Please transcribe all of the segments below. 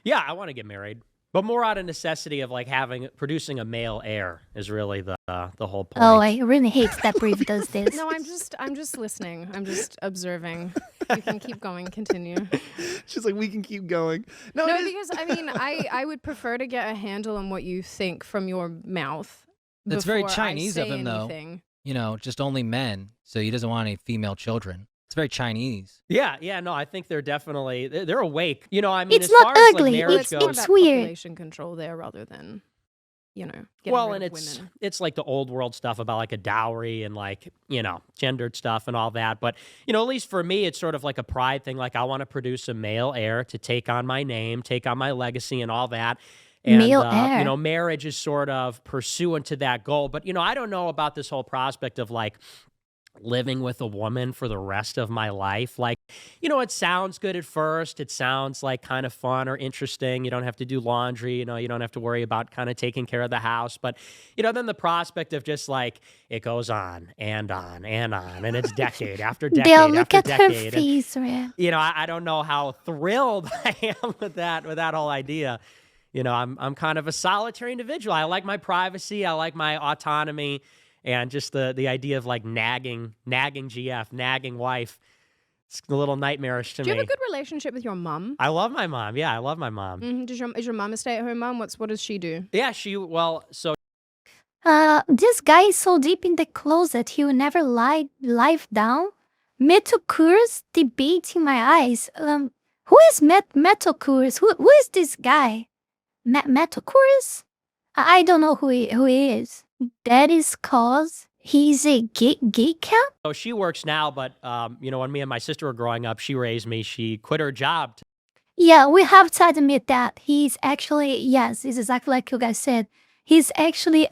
Yeah, I want to get married. But more out of necessity of like producing a male heir is really the whole point. Oh, I really hate that Brief does this. No, I'm just listening. I'm just observing. You can keep going. Continue. She's like, we can keep going. No, because I mean, I would prefer to get a handle on what you think from your mouth. That's very Chinese of him, anything. though. You know, just only men, so he doesn't want any female children. It's very Chinese. Yeah, no, I think they're definitely, they're awake. You know, I mean, it's as not far ugly. as like It's marriage more goes, about weird. population control there rather than, getting well, rid and of women. it's like the old world stuff about like a dowry and like, gendered stuff and all that. But, at least for me, it's sort of like a pride thing. Like I want to produce a male heir to take on my name, take on my legacy and all that. And, Male heir. Marriage is sort of pursuant to that goal. But, I don't know about this whole prospect of like living with a woman for the rest of my life. Like, it sounds good at first. It sounds like kind of fun or interesting. You don't have to do laundry. You don't have to worry about kind of taking care of the house. But, then the prospect of just like it goes on and on and on. And it's decade after decade They'll look after at her decade. face, Rin. And, I don't know how thrilled I am with that whole idea. I'm kind of a solitary individual. I like my privacy. I like my autonomy. And just the idea of like nagging GF, nagging wife, it's a little nightmarish to me. Do you have a good relationship with your mum? I love my mom. Yeah, I love my mom. Is your mum a stay-at-home mom? What does she do? Yeah, This guy is so deep in the closet, he will never lie down. Metocurs debate in my eyes. Who is Metocurs? Who is this guy? Metocurs? I don't know who he is. That is cause he's a gay cat? So she works now, but, when me and my sister were growing up, she raised me. She quit her job. Yeah, we have to admit that. He's actually, yes, it's exactly like you guys said. He's actually,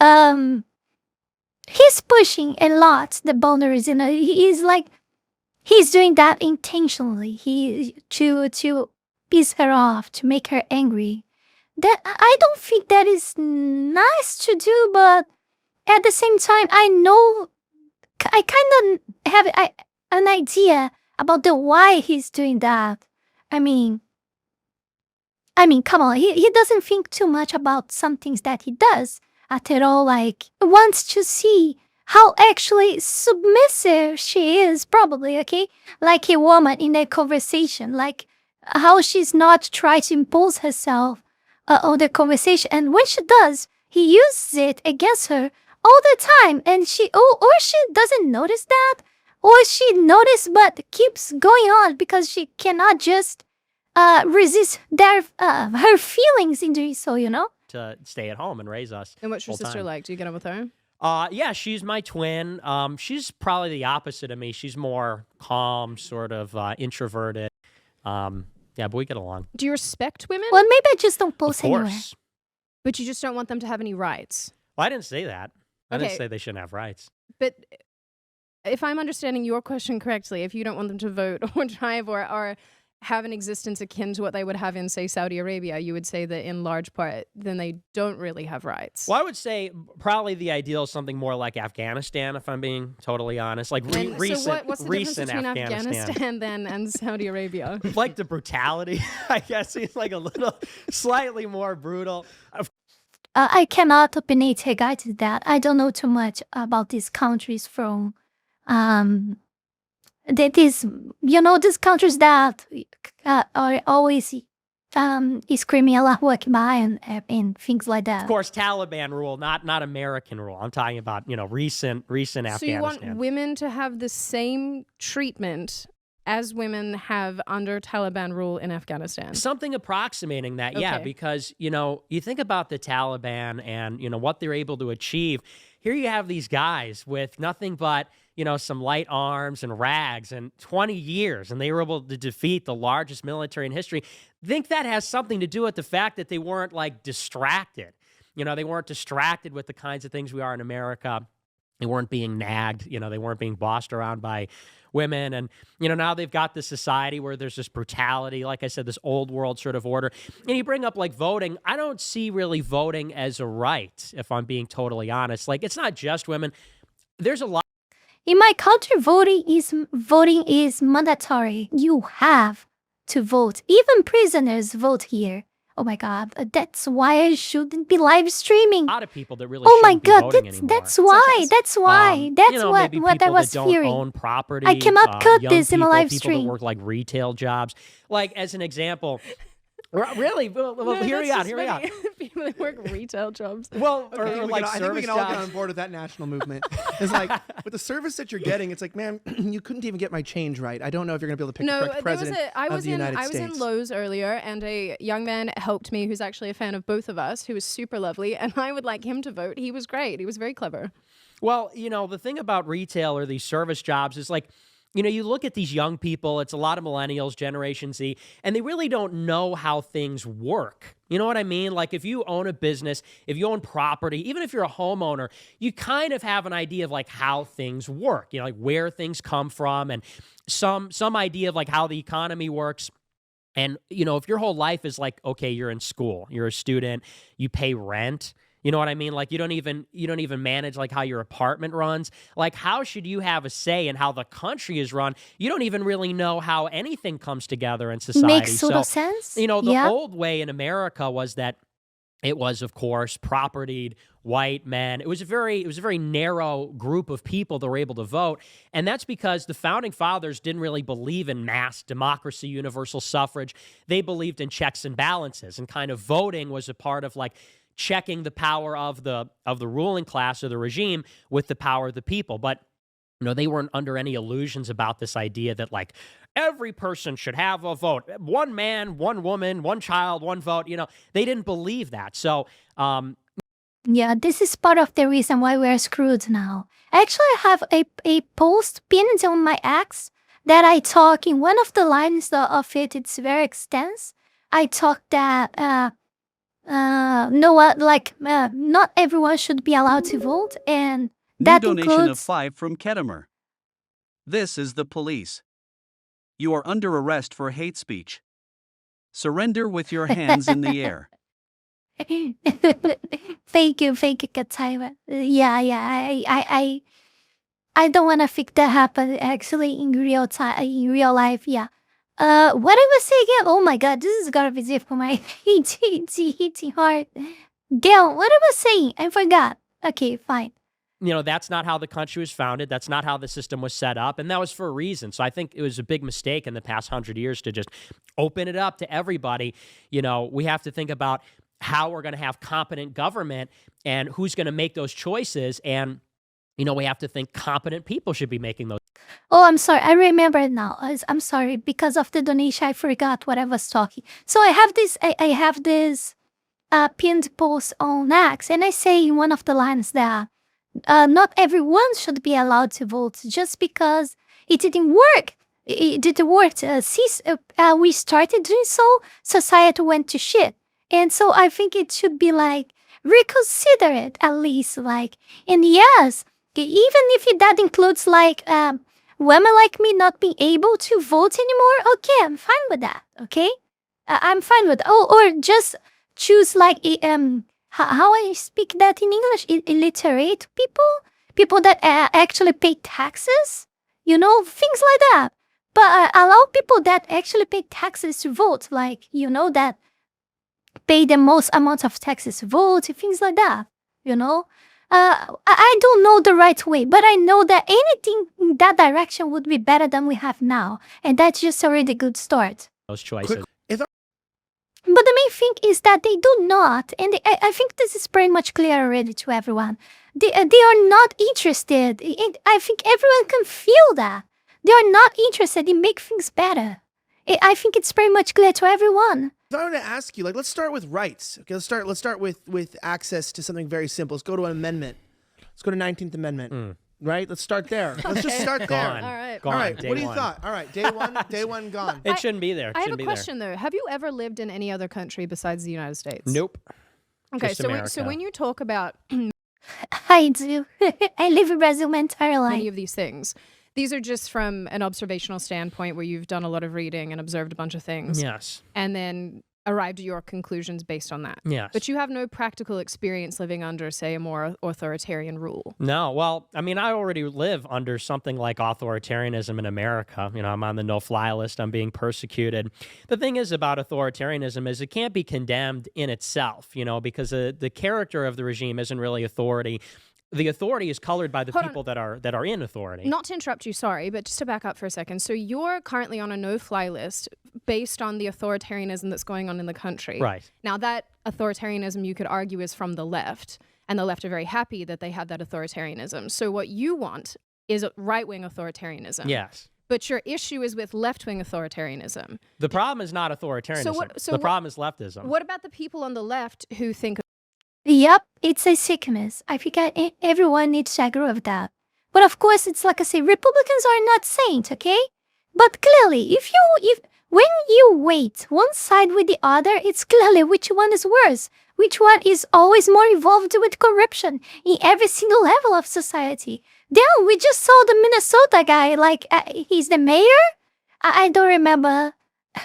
he's pushing a lot the boundaries. He's doing that intentionally. To piss her off, to make her angry. That I don't think that is nice to do, but at the same time, I kind of have an idea about the why he's doing that. I mean, come on, he doesn't think too much about some things that he does. After all, like, wants to see how actually submissive she is, probably, okay? Like a woman in a conversation, like how she's not trying to impose herself on the conversation. And when she does, he uses it against her all the time. And she doesn't notice that, or she notices but keeps going on because she cannot just resist her feelings in doing so, To stay at home and raise us. And what's your sister time. like? Do you get on with her? Yeah, she's my twin. She's probably the opposite of me. She's more calm, sort of introverted. Yeah, but we get along. Do you respect women? Well, maybe I just don't Of post anywhere. course. But you just don't want them to have any rights. Well, I didn't say that. I didn't Okay. say they shouldn't have rights. But if I'm understanding your question correctly, if you don't want them to vote or drive or have an existence akin to what they would have in, say, Saudi Arabia, you would say that in large part, then they don't really have rights. Well, I would say probably the ideal is something more like Afghanistan, if I'm being totally honest. Like And recent, so what's the difference recent between Afghanistan. then and Saudi Arabia? Like the brutality, I guess it's like a little, slightly more brutal. I cannot opinate regarding that. I don't know too much about these countries from these countries that are always screaming Allahu Akbar and things like that. Of course, Taliban rule, not American rule. I'm talking about, recent Afghanistan. So you want women to have the same treatment as women have under Taliban rule in Afghanistan? Something approximating that, yeah, Okay. because, you think about the Taliban and, what they're able to achieve. Here you have these guys with nothing but, some light arms and rags and 20 years, and they were able to defeat the largest military in history. I think that has something to do with the fact that they weren't, like, distracted. They weren't distracted with the kinds of things we are in America. They weren't being nagged. They weren't being bossed around by women. And, now they've got this society where there's this brutality, like I said, this old world sort of order. And you bring up like voting. I don't see really voting as a right, if I'm being totally honest. Like, it's not just women. There's a lot. In my country, voting is mandatory. You have to vote. Even prisoners vote here. Oh my God, that's why I shouldn't be live streaming. A lot of people that really Oh my shouldn't be God, voting that's anymore. that's why. as- That's why. That's you know, what maybe what I people was that don't fearing. own property. I cannot cut young this in a people, live people stream. that work like retail jobs. Like as an example, really? Well, No, hear me that's out. just Hear me out. funny. People that work retail jobs. Well, Okay, I think or we like can- I think we service can all get jobs. on board with that national movement. It's like with the service that you're getting, it's like, man, you couldn't even get my change right. I don't know if you're gonna be able to pick the No, correct there was president I of was the in United I was States. in Lowe's earlier, and a young man helped me who's actually a fan of both of us, who was super lovely, and I would like him to vote. He was great. He was very clever. Well, you know, the thing about retail or these service jobs is like, you know, you look at these young people, it's a lot of millennials, Generation Z, and they really don't know how things work. You know what I mean? Like if you own a business, if you own property, even if you're a homeowner, you kind of have an idea of like how things work, you know, like where things come from and some idea of like how the economy works. And, you know, if your whole life is like, okay, you're in school, you're a student, you pay rent, you know what I mean? Like you don't even manage like how your apartment runs. Like how should you have a say in how the country is run? You don't even really know how anything comes together in society. Makes sort so, of sense. you know, the yeah. old way in America was that it was, of course, propertied white men. It was a very narrow group of people that were able to vote, and that's because the founding fathers didn't really believe in mass democracy, universal suffrage. They believed in checks and balances, and kind of voting was a part of like checking the power of the ruling class or the regime with the power of the people. But you know, they weren't under any illusions about this idea that like every person should have a vote. One man, one woman, one child, one vote. You know, they didn't believe that. So, Yeah, this is part of the reason why we're screwed now. Actually, I have a post pinned on my X that I talk in one of the lines of it. It's very extensive. I talk that not everyone should be allowed to vote, and that New donation of includes 5 from Kettimer. This is the police. You are under arrest for hate speech. Surrender with your hands in the air. Thank you, Kettimer. I don't want to think that happen actually in real time, in real life. Yeah. What I was saying again? Oh my God, this is gonna be difficult. My hitting hard. Gail, what I was saying? I forgot. Okay, fine. you know, that's not how the country was founded. That's not how the system was set up. And that was for a reason. So I think it was a big mistake in the past 100 years to just open it up to everybody. You know, we have to think about how we're going to have competent government and who's going to make those choices. And, you know, we have to think competent people should be making those. Oh, I'm sorry. I remember it now. I'm sorry. Because of the donation, I forgot what I was talking. So I have this, I have this pinned post on X, and I say in one of the lines that not everyone should be allowed to vote just because it didn't work. It didn't work. We started doing so, society went to shit. And so I think it should be like, reconsider it at least. Like, and yes, even if that includes like women like me not being able to vote anymore, okay, I'm fine with that. Okay, I'm fine with. Oh, or just choose like how I speak that in English, illiterate people that actually pay taxes, you know, things like that. But allow people that actually pay taxes to vote, like, you know, that pay the most amount of taxes to vote, things like that, you know. I don't know the right way, but I know that anything in that direction would be better than we have now. And that's just a really good start. Those choices. But the main thing is that they do not, and I think this is pretty much clear already to everyone. They are not interested. I think everyone can feel that. They are not interested in make things better. I think it's pretty much clear to everyone. If I were to ask you, like, let's start with rights. Okay, let's start with access to something very simple. Let's go to an amendment. Let's go to 19th Amendment. Right? Let's start there. Let's just start there. Gone. All right. Gone. All right. Day What do you one. thought? All right. Day one gone. It shouldn't be there. It I have shouldn't a be question though. Have you ever lived in any other country besides the United States? there. Nope. Okay, Just so America. when you talk about I do. I live in Brazil my entire life. many of these things, these are just from an observational standpoint where you've done a lot of reading and observed a bunch of things. Yes. And then arrived at your conclusions based on that. Yes. But you have no practical experience living under, say, a more authoritarian rule. No, well, I mean, I already live under something like authoritarianism in America. You know, I'm on the no-fly list. I'm being persecuted. The thing is about authoritarianism is it can't be condemned in itself, you know, because the character of the regime isn't really authority. The authority is colored by the people that are in authority. Not to interrupt you, sorry, but just to back up for a second. So you're currently on a no-fly list based on the authoritarianism that's going on in the country. Right. Now, that authoritarianism, you could argue, is from the left, and the left are very happy that they have that authoritarianism. So what you want is right-wing authoritarianism. Yes. But your issue is with left-wing authoritarianism. The problem is not authoritarianism. The problem is leftism. What about the people on the left who think... Yep, it's a sickness. I think everyone needs to agree with that. But of course, it's like I say, Republicans are not saints, okay? But clearly, when you weight one side with the other, it's clearly which one is worse. Which one is always more involved with corruption in every single level of society. Then we just saw the Minnesota guy, like he's the mayor? I don't remember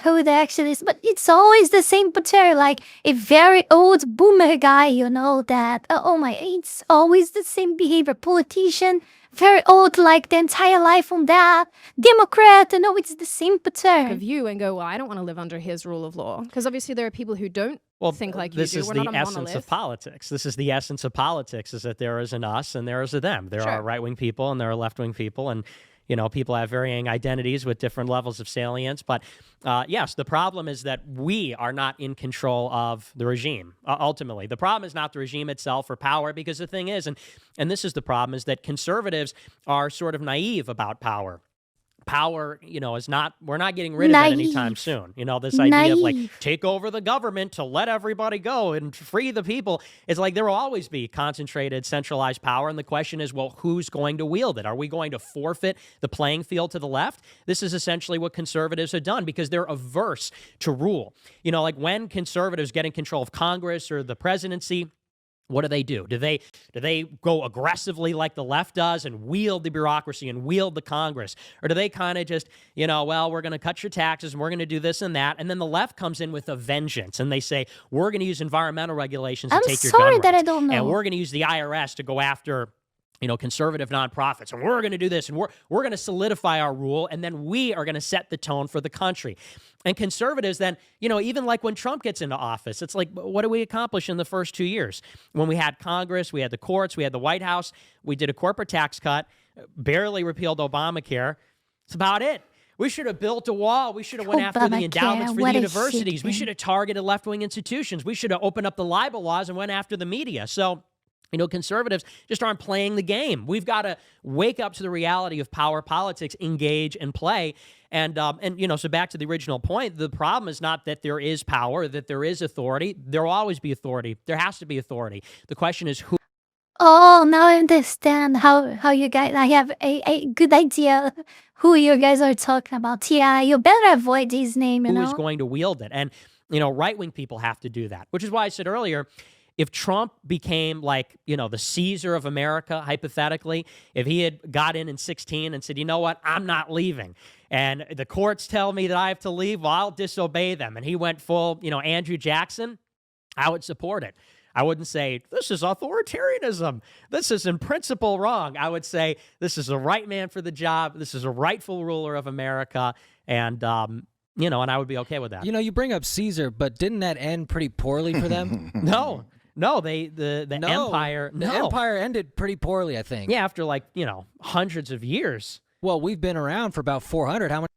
who the actually is, but it's always the same pattern, like a very old boomer guy, you know, that, it's always the same behavior. Politician, very old, like the entire life on that. Democrat, it's the same pattern. Of you and go, well, I don't want to live under his rule of law. Because obviously there are people who don't think like you do. This is the essence of politics. This is the essence of politics, is that there is an us and there is a them. There are right-wing people and there are left-wing people, and you know, people have varying identities with different levels of salience. But yes, the problem is that we are not in control of the regime, ultimately. The problem is not the regime itself or power, because the thing is, and this is the problem, is that conservatives are sort of naive about power. Power, is not, we're not getting rid of it anytime soon. You know, this idea of like, take over the government to let everybody go and free the people. It's like there will always be concentrated, centralized power. And the question is, well, who's going to wield it? Are we going to forfeit the playing field to the left? This is essentially what conservatives have done, because they're averse to rule. You know, like when conservatives get in control of Congress or the presidency, what do? Do they go aggressively like the left does and wield the bureaucracy and wield the Congress? Or do they kind of just, well, we're going to cut your taxes and we're going to do this and that. And then the left comes in with a vengeance and they say, we're going to use environmental regulations to take your gun rights. That I don't know. And we're going to use the IRS to go after conservative nonprofits, and we're going to do this, and we're going to solidify our rule, and then we are going to set the tone for the country. And conservatives then, even like when Trump gets into office, it's like, what do we accomplish in the first 2 years? When we had Congress, we had the courts, we had the White House, we did a corporate tax cut, barely repealed Obamacare. It's about it. We should have built a wall. We should have went after the endowments for the universities. We should have targeted left-wing institutions. We should have opened up the libel laws and went after the media. So, conservatives just aren't playing the game. We've got to wake up to the reality of power politics, engage and play. And so back to the original point, the problem is not that there is power, that there is authority. There will always be authority. There has to be authority. The question is who. Oh, now I understand how you guys, I have a good idea who you guys are talking about. Yeah, you better avoid his name, Who is going to wield it? And, right-wing people have to do that, which is why I said earlier, if Trump became like, the Caesar of America, hypothetically, if he had got in 2016 and said, you know what, I'm not leaving, and the courts tell me that I have to leave, well, I'll disobey them, and he went full, Andrew Jackson, I would support it. I wouldn't say, this is authoritarianism. This is in principle wrong. I would say, this is a right man for the job. This is a rightful ruler of America, and and I would be okay with that. You bring up Caesar, but didn't that end pretty poorly for them? No, the empire. The empire ended pretty poorly, I think. Yeah, after hundreds of years. Well, we've been around for about 400. How much?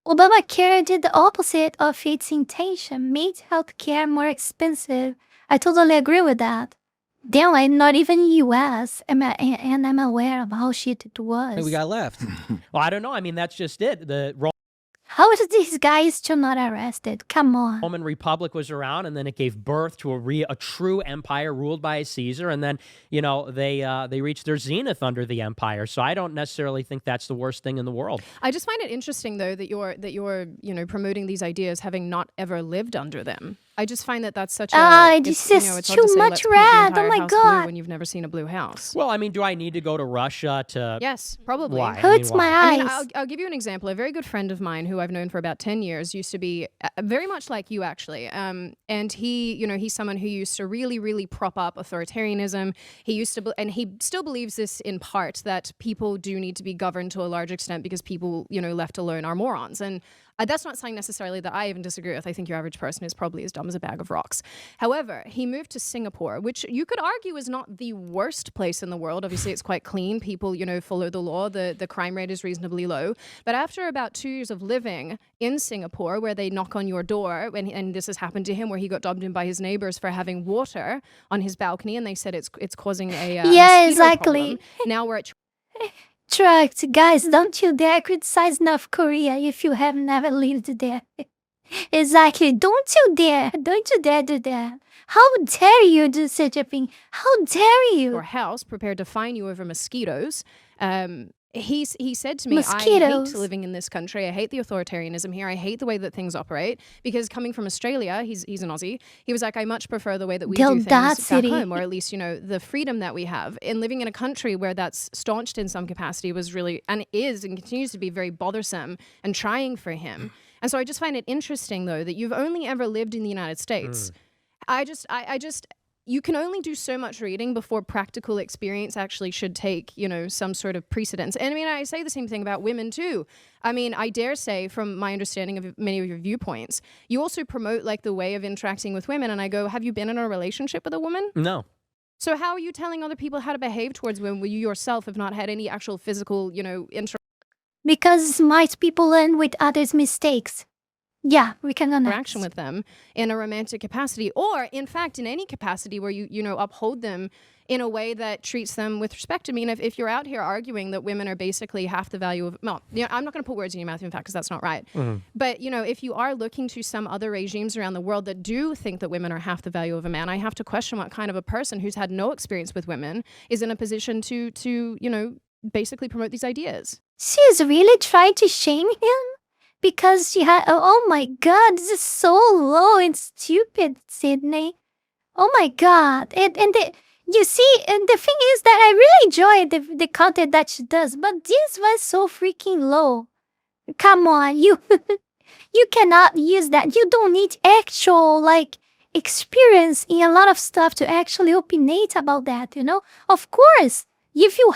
Obamacare did the opposite of its intention, made healthcare more expensive. I totally agree with that. Damn, I'm not even U.S. and I'm aware of how shit it was. Hey, we got left. Well, I don't know. I mean, that's just it. How is these guys still not arrested? Come on. Roman Republic was around, and then it gave birth to a true empire ruled by a Caesar, and then they reached their zenith under the empire. So I don't necessarily think that's the worst thing in the world. I just find it interesting though that you're promoting these ideas having not ever lived under them. I just find that that's such a this it's, is it's hard too to say, much let's paint the red. Oh entire my house blue God. when you've never seen a blue house. Well, I mean, do I need to go to Russia to? Yes, probably. Why? Hurts why? my I eyes. mean, I'll give you an example. A very good friend of mine who I've known for about 10 years used to be very much like you, actually. And he, he's someone who used to really, really prop up authoritarianism. He used to, and he still believes this in part, that people do need to be governed to a large extent because people, left alone are morons. And that's not something necessarily that I even disagree with. I think your average person is probably as dumb as a bag of rocks. However, he moved to Singapore, which you could argue is not the worst place in the world. Obviously, it's quite clean. People, follow the law. The crime rate is reasonably low. But after about 2 years of living in Singapore, where they knock on your door, and this has happened to him, where he got dobbed in by his neighbors for having water on his balcony, and they said it's causing a Yeah, mosquito exactly. problem. Now we're at Trucks, guys, don't you dare criticize North Korea if you have never lived there. Exactly. Don't you dare do that. How dare you do such a thing? How dare you? your house prepared to fine you over mosquitoes. He said to me, I Mosquitoes. hate living in this country. I hate the authoritarianism here. I hate the way that things operate, because coming from Australia, he's an Aussie. He was like, I much prefer the way that we do things back Audacity. home, or at least, the freedom that we have. And living in a country where that's staunched in some capacity was really, and is and continues to be, very bothersome and trying for him. And so I just find it interesting, though, that you've only ever lived in the United States. I just you can only do so much reading before practical experience actually should take, some sort of precedence. And I mean, I say the same thing about women too. I mean, I dare say, from my understanding of many of your viewpoints, you also promote like the way of interacting with women. And I go, have you been in a relationship with a woman? No. So how are you telling other people how to behave towards women when you yourself have not had any actual physical, Because smart people learn with others' mistakes. Yeah, we can interaction with them in a romantic capacity, or in fact in any capacity where you uphold them in a way that treats them with respect. I mean, if you're out here arguing that women are basically half the value of, well, I'm not going to put words in your mouth, in fact, because that's not right. But if you are looking to some other regimes around the world that do think that women are half the value of a man, I have to question what kind of a person who's had no experience with women is in a position to basically promote these ideas. She's really trying to shame him because she had. Oh my God, this is so low and stupid, Sydney. Oh my God, you see, and the thing is that I really enjoy the content that she does, but this was so freaking low. Come on, you cannot use that. You don't need actual experience in a lot of stuff to actually opinate about that. Of course, if you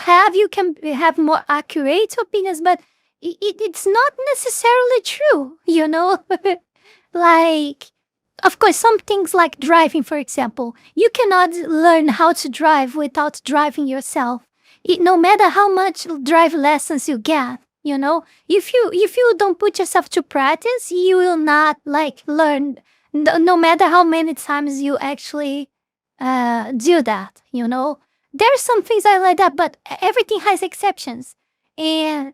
can have more accurate opinions, but it's not necessarily true, of course, some things like driving, for example, you cannot learn how to drive without driving yourself. No matter how much drive lessons you get, if you don't put yourself to practice, you will not learn. No matter how many times you actually do that, There are some things I like that, but everything has exceptions, and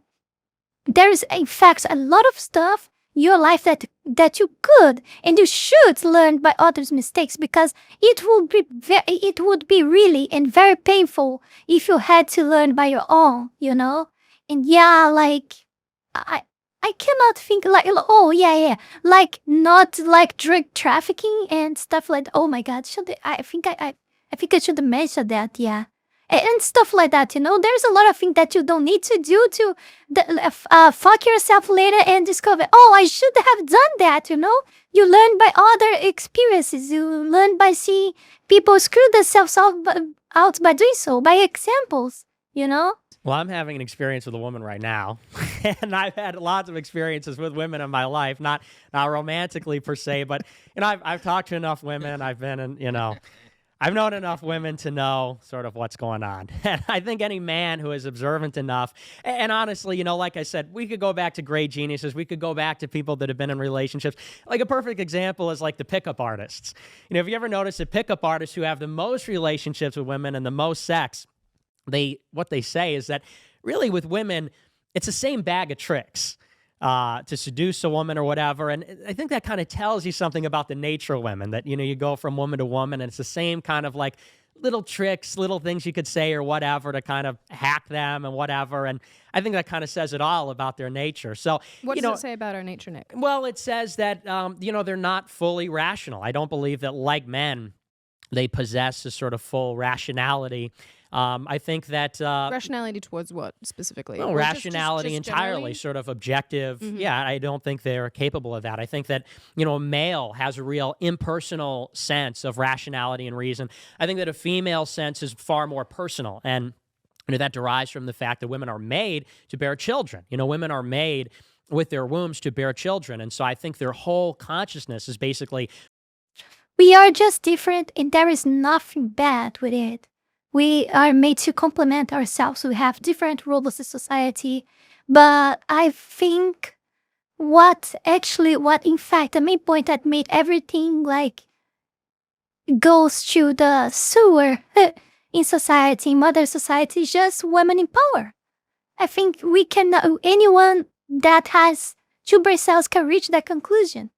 there's in fact a lot of stuff in your life that you could and you should learn by others' mistakes, because it would be really and very painful if you had to learn by your own, And yeah, I cannot think not drug trafficking and stuff like. Oh my God, I think I should have mentioned that, yeah. And stuff like that, There's a lot of things that you don't need to do to fuck yourself later and discover, oh, I should have done that, You learn by other experiences. You learn by seeing people screw themselves out by doing so, by examples, Well, I'm having an experience with a woman right now, and I've had lots of experiences with women in my life, not romantically per se, but I've talked to enough women. I've been in, I've known enough women to know sort of what's going on. And I think any man who is observant enough, and honestly, like I said, we could go back to great geniuses. We could go back to people that have been in relationships. Like a perfect example is like the pickup artists. Have you ever noticed that pickup artists who have the most relationships with women and the most sex, what they say is that really with women, it's the same bag of tricks. To seduce a woman or whatever. And I think that kind of tells you something about the nature of women, that, you go from woman to woman, and it's the same kind of little tricks, little things you could say or whatever to kind of hack them and whatever. And I think that kind of says it all about their nature. So, What you does know, it say about our nature, Nick? well, it says that, they're not fully rational. I don't believe that, like men, they possess a sort of full rationality. I think that Rationality towards what specifically? well, Or rationality just entirely, generally? sort of objective. Yeah, I don't think they're capable of that. I think that, a male has a real impersonal sense of rationality and reason. I think that a female sense is far more personal. And that derives from the fact that women are made to bear children. Women are made with their wombs to bear children. And so I think their whole consciousness is basically We are just different, and there is nothing bad with it. We are made to complement ourselves. We have different roles in society. But I think what in fact, the main point that made everything like goes to the sewer in society, in modern society, is just women in power. I think anyone that has two brain cells can reach that conclusion.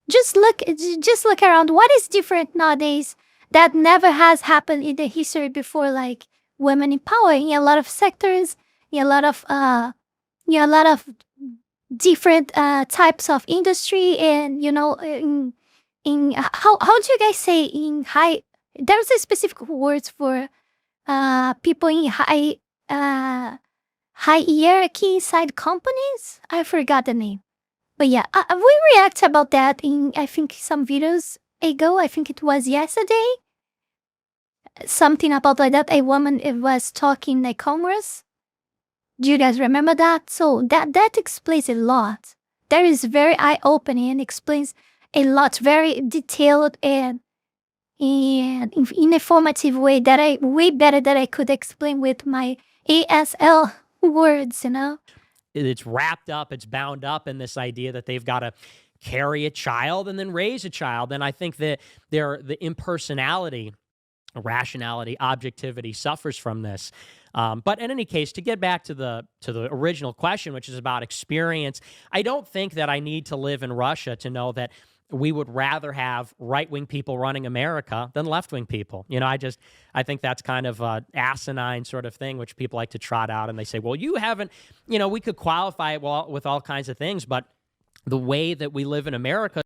Just look around. What is different nowadays that never has happened in the history before? Like women in power in a lot of sectors, in a lot of different types of industry, and in how do you guys say in high? There's a specific words for people in high hierarchy inside companies. I forgot the name. But yeah, we react about that in, I think, some videos ago. I think it was yesterday. Something about like that. A woman was talking in a Congress. Do you guys remember that? So that explains a lot. That is very eye-opening and explains a lot, very detailed and in informative way that way better than I could explain with my ASL words, it's wrapped up, it's bound up in this idea that they've got to carry a child and then raise a child. And I think that the impersonality, rationality, objectivity suffers from this. But in any case, to get back to the original question, which is about experience, I don't think that I need to live in Russia to know that we would rather have right-wing people running America than left-wing people. I think that's kind of an asinine sort of thing, which people like to trot out, and they say, well, you haven't, we could qualify it with all kinds of things, but the way that we live in America.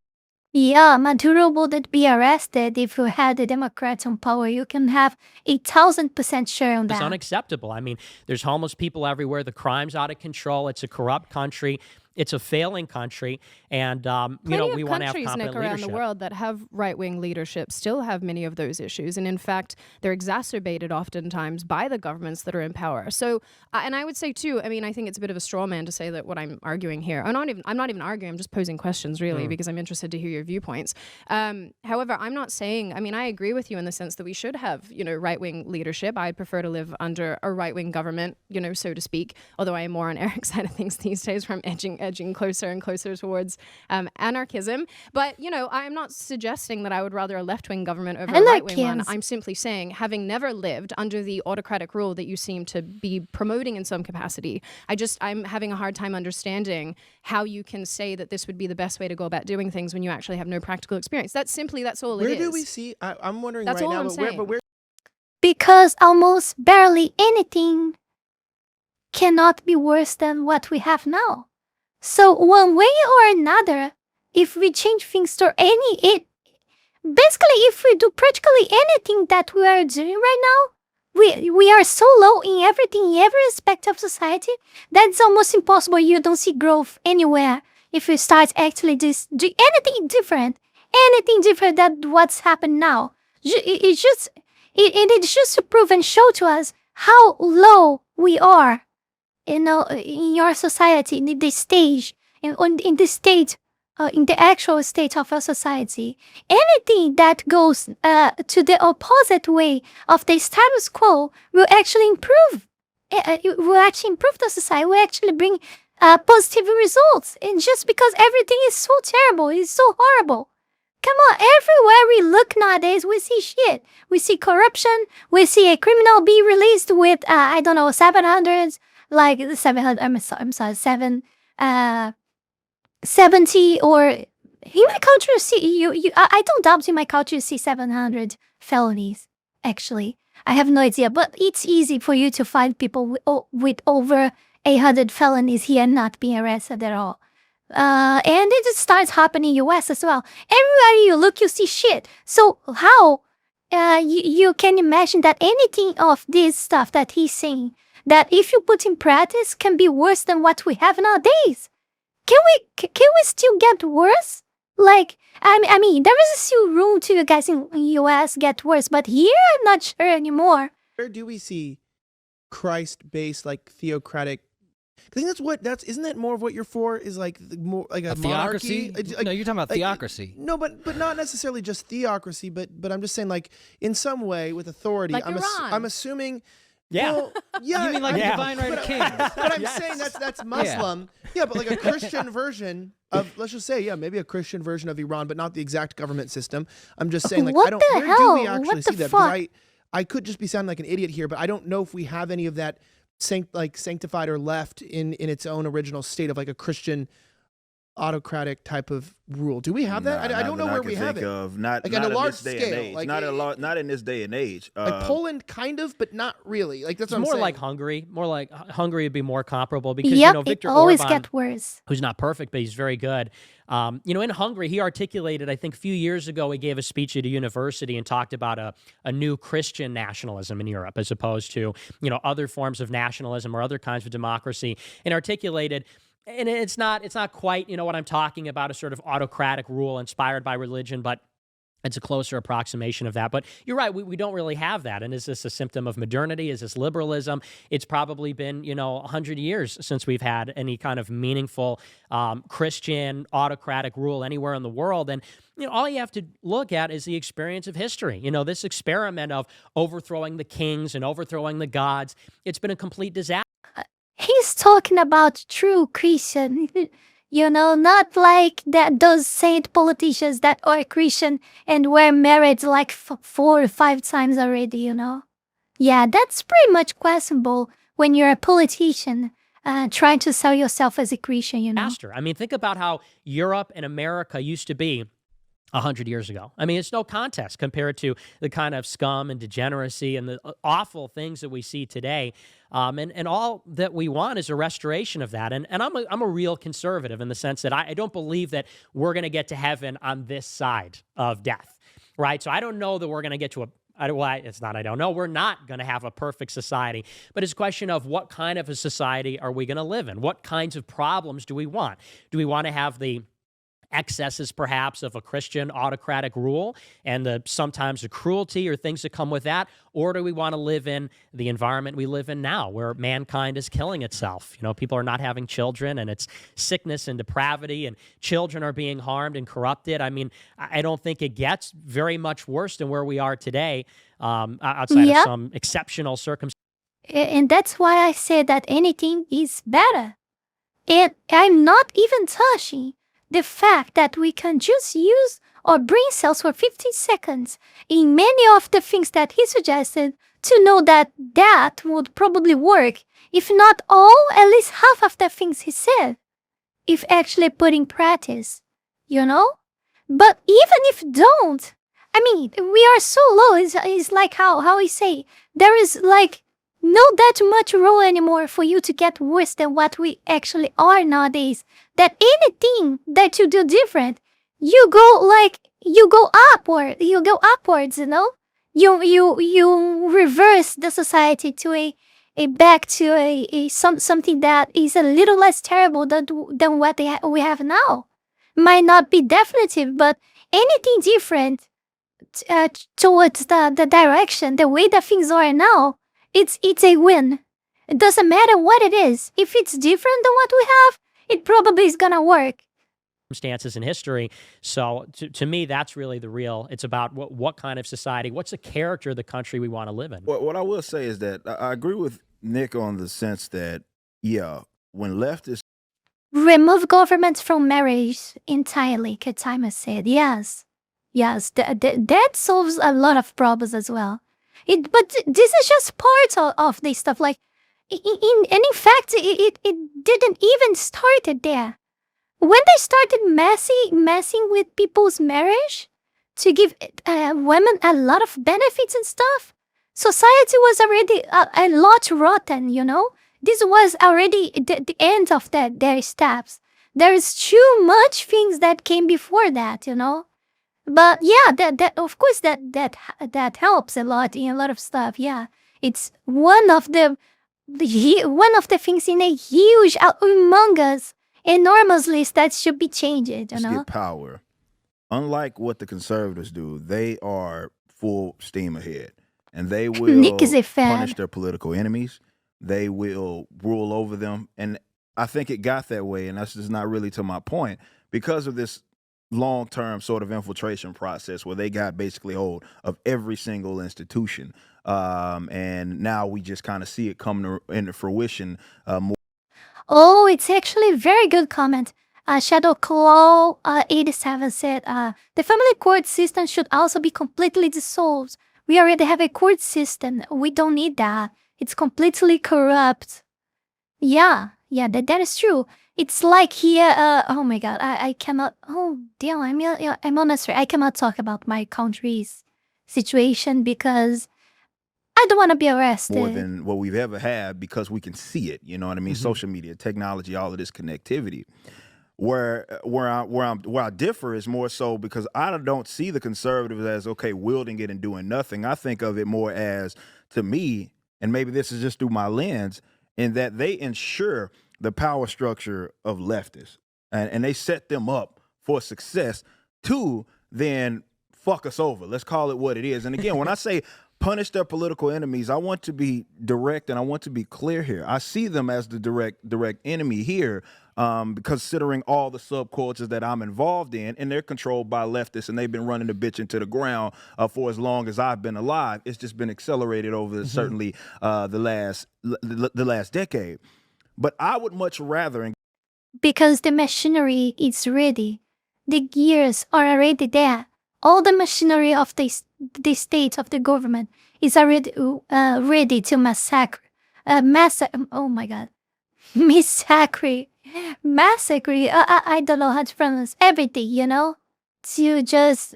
Yeah, Maduro wouldn't be arrested if you had the Democrats on power. You can have 1,000% share on that. It's unacceptable. I mean, there's homeless people everywhere. The crime's out of control. It's a corrupt country. It's a failing country, and we want to have competent Nick, around leadership. the world that have right-wing leadership still have many of those issues, and in fact, they're exacerbated oftentimes by the governments that are in power. So, and I would say too, I mean, I think it's a bit of a straw man to say that what I'm arguing here. I'm not even arguing. I'm just posing questions, really, because I'm interested to hear your viewpoints. However, I'm not saying. I mean, I agree with you in the sense that we should have, right-wing leadership. I'd prefer to live under a right-wing government, so to speak. Although I am more on Eric's side of things these days, where I'm edging closer and closer towards anarchism. But, I'm not suggesting that I would rather a left-wing government over a right-wing one. I'm simply saying, having never lived under the autocratic rule that you seem to be promoting in some capacity, I'm having a hard time understanding how you can say that this would be the best way to go about doing things when you actually have no practical experience. That's all it is. Where do we see? I'm wondering That's right all now, I'm saying. but where? Because almost barely anything cannot be worse than what we have now. So one way or another, if we change things to basically if we do practically anything that we are doing right now, we are so low in everything, in every aspect of society, that it's almost impossible. You don't see growth anywhere if we start actually do anything different than what's happened now. It's just to prove and show to us how low we are. In your society, in this stage, in this state, in the actual state of our society, anything that goes to the opposite way of the status quo will actually improve. It will actually improve the society. Will actually bring positive results. And just because everything is so terrible, it's so horrible. Come on, everywhere we look nowadays, we see shit. We see corruption. We see a criminal be released with 700. Like 700, I'm sorry, 70, or in my culture, I don't doubt in my culture you see 700 felonies. actually. I have no idea, but it's easy for you to find people with over 800 felonies here and not being arrested at all. And it just starts happening in US as well. Everywhere you look, you see shit. So how you can imagine that anything of this stuff that he's saying, that if you put in practice, can be worse than what we have nowadays? Can we still get worse? Like, I mean, there is still room to you guys in US get worse, but here I'm not sure anymore. Where do we see Christ-based, like, theocratic? I think isn't that more of what you're for? Is like more like a theocracy? monarchy? Like, No, you're talking about like, theocracy. No, but not necessarily just theocracy. But I'm just saying, like, in some way with authority. Like Iran. I'm assuming. Yeah. Well, yeah. You mean like the divine right of kings? But I'm saying that's Muslim. Yeah, but like a Christian version of, let's just say, maybe a Christian version of Iran, but not the exact government system. I'm just saying, like, What I don't. the Where hell? do we actually What the see that? fuck? Because I could just be sounding like an idiot here, but I don't know if we have any of that sanctified or left in its own original state of like a Christian autocratic type of rule. Do we have that? I don't know where we have it. Not Like not on a in large this day scale, and age. like Not in this day and age. like Poland, kind of, but not really. Like that's It's what I'm more saying. like Hungary. More like Hungary would be more comparable because Yep, it Viktor always Orban, gets worse. who's not perfect, but he's very good. In Hungary, he articulated, I think a few years ago, he gave a speech at a university and talked about a new Christian nationalism in Europe as opposed to, other forms of nationalism or other kinds of democracy, and articulated, and it's not quite, what I'm talking about, a sort of autocratic rule inspired by religion, but it's a closer approximation of that. But you're right, we don't really have that. And is this a symptom of modernity? Is this liberalism? It's probably been, 100 years since we've had any kind of meaningful Christian autocratic rule anywhere in the world. And, all you have to look at is the experience of history. this experiment of overthrowing the kings and overthrowing the gods, it's been a complete disaster. He's talking about true Christian, not like those saint politicians that are Christian and were married like 4 or 5 times already, Yeah, that's pretty much questionable when you're a politician trying to sell yourself as a Christian, I mean, think about how Europe and America used to be 100 years ago. I mean, it's no contest compared to the kind of scum and degeneracy and the awful things that we see today. And all that we want is a restoration of that. And I'm a real conservative in the sense that I don't believe that we're going to get to heaven on this side of death, right? So I don't know that we're going to get to I don't know. We're not going to have a perfect society, but it's a question of what kind of a society are we going to live in? What kinds of problems do we want? Do we want to have the excesses perhaps of a Christian autocratic rule and sometimes the cruelty or things that come with that? Or do we want to live in the environment we live in now where mankind is killing itself? People are not having children and it's sickness and depravity and children are being harmed and corrupted. I mean, I don't think it gets very much worse than where we are today outside of some exceptional circumstances. And that's why I say that anything is better. And I'm not even touching the fact that we can just use our brain cells for 15 seconds in many of the things that he suggested to know that would probably work, if not all, at least half of the things he said, if actually put in practice, But even if don't, I mean, we are so low, it's like how we say, there is like not that much room anymore for you to get worse than what we actually are nowadays. That anything that you do different, you go upwards, You reverse the society to back to something that is a little less terrible than what we have now. Might not be definitive, but anything different towards the direction, the way that things are now, it's a win. It doesn't matter what it is. If it's different than what we have, it probably is gonna work. Circumstances in history. So to me, that's really it's about what kind of society, what's the character of the country we want to live in. What I will say is that I agree with Nick on the sense that, when leftists Remove governments from marriage entirely, Kettimer said. Yes, that solves a lot of problems as well. But this is just part of this stuff. Like, in fact, it didn't even start there. When they started messing with people's marriage, to give women a lot of benefits and stuff. Society was already a lot rotten, you know? This was already the end of their steps. There is too much things that came before that, you know? But yeah, that of course that helps a lot in a lot of stuff. Yeah, it's one of the things in a huge, humongous, enormous list that should be changed. You Let's know, get power. Unlike what the conservatives do, they are full steam ahead, and they will Nick is a fan. punish their political enemies. They will rule over them, and I think it got that way, and that's just not really to my point because of this long-term sort of infiltration process where they got basically hold of every single institution, and now we just kind of see it come into fruition more. Oh, it's actually a very good comment. Shadow Claw 87 said, the family court system should also be completely dissolved. We already have a court system. We don't need that. It's completely corrupt. Yeah, that is true. It's like here, oh my god, I cannot, oh damn, I'm honest, I cannot talk about my country's situation because I don't want to be arrested. More than what we've ever had because we can see it, you know what I mean? Social media, technology, all of this connectivity. Where I differ is more so because I don't see the conservatives as, okay, wielding it and doing nothing. I think of it more as, to me, and maybe this is just through my lens, in that they ensure the power structure of leftists, and they set them up for success to then fuck us over. Let's call it what it is. And again, when I say punish their political enemies, I want to be direct and I want to be clear here. I see them as the direct enemy here, considering all the subcultures that I'm involved in, and they're controlled by leftists, and they've been running the bitch into the ground for as long as I've been alive. It's just been accelerated over certainly the last decade. But I would much rather... Because the machinery is ready. The gears are already there. All the machinery of the state, of the government, is already ready to massacre. Oh my god. Massacre. I don't know how to pronounce everything, you know? To just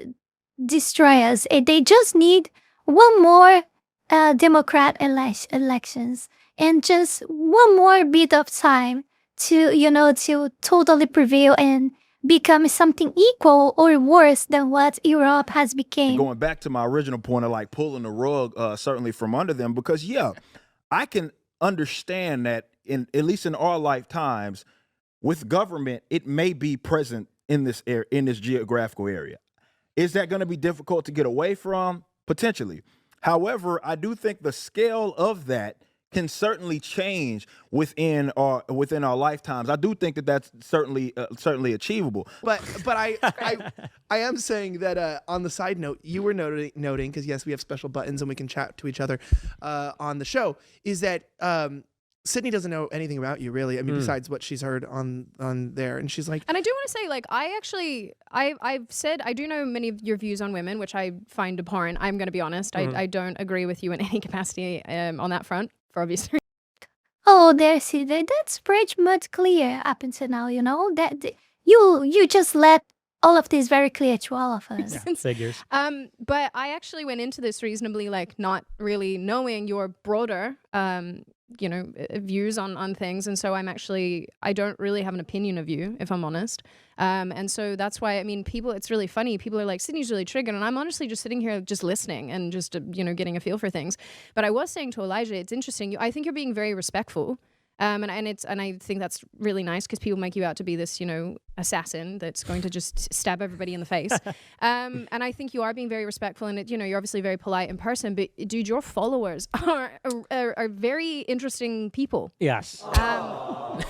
destroy us. They just need one more Democrat elections. And just one more bit of time to, you know, to totally prevail and become something equal or worse than what Europe has become. Going back to my original point of like pulling the rug certainly from under them, because yeah, I can understand that at least in our lifetimes with government, it may be present in this geographical area. Is that going to be difficult to get away from? Potentially. However, I do think the scale of that can certainly change within our lifetimes. I do think that that's certainly achievable. But I am saying that on the side note, you were noting because yes, we have special buttons and we can chat to each other on the show. Is that Sydney doesn't know anything about you really. I mean, besides what she's heard on there, and she's like. And I do want to say, like, I've said I do know many of your views on women, which I find abhorrent. I'm going to be honest. I don't agree with you in any capacity on that front. For obvious reasons. Oh, that's pretty much clear up until now, you know? That you just let all of this very clear to all of us. Yeah, figures. But I actually went into this reasonably, like, not really knowing your broader views on things, and so I don't really have an opinion of you, if I'm honest. And so that's why, I mean, it's really funny. People are like, Sydney's really triggered, and I'm honestly just sitting here just listening and just, getting a feel for things. But I was saying to Elijah, it's interesting. I think you're being very respectful. And I think that's really nice because people make you out to be this, assassin that's going to just stab everybody in the face. And I think you are being very respectful, and you're obviously very polite in person. But dude, your followers are very interesting people. Yes.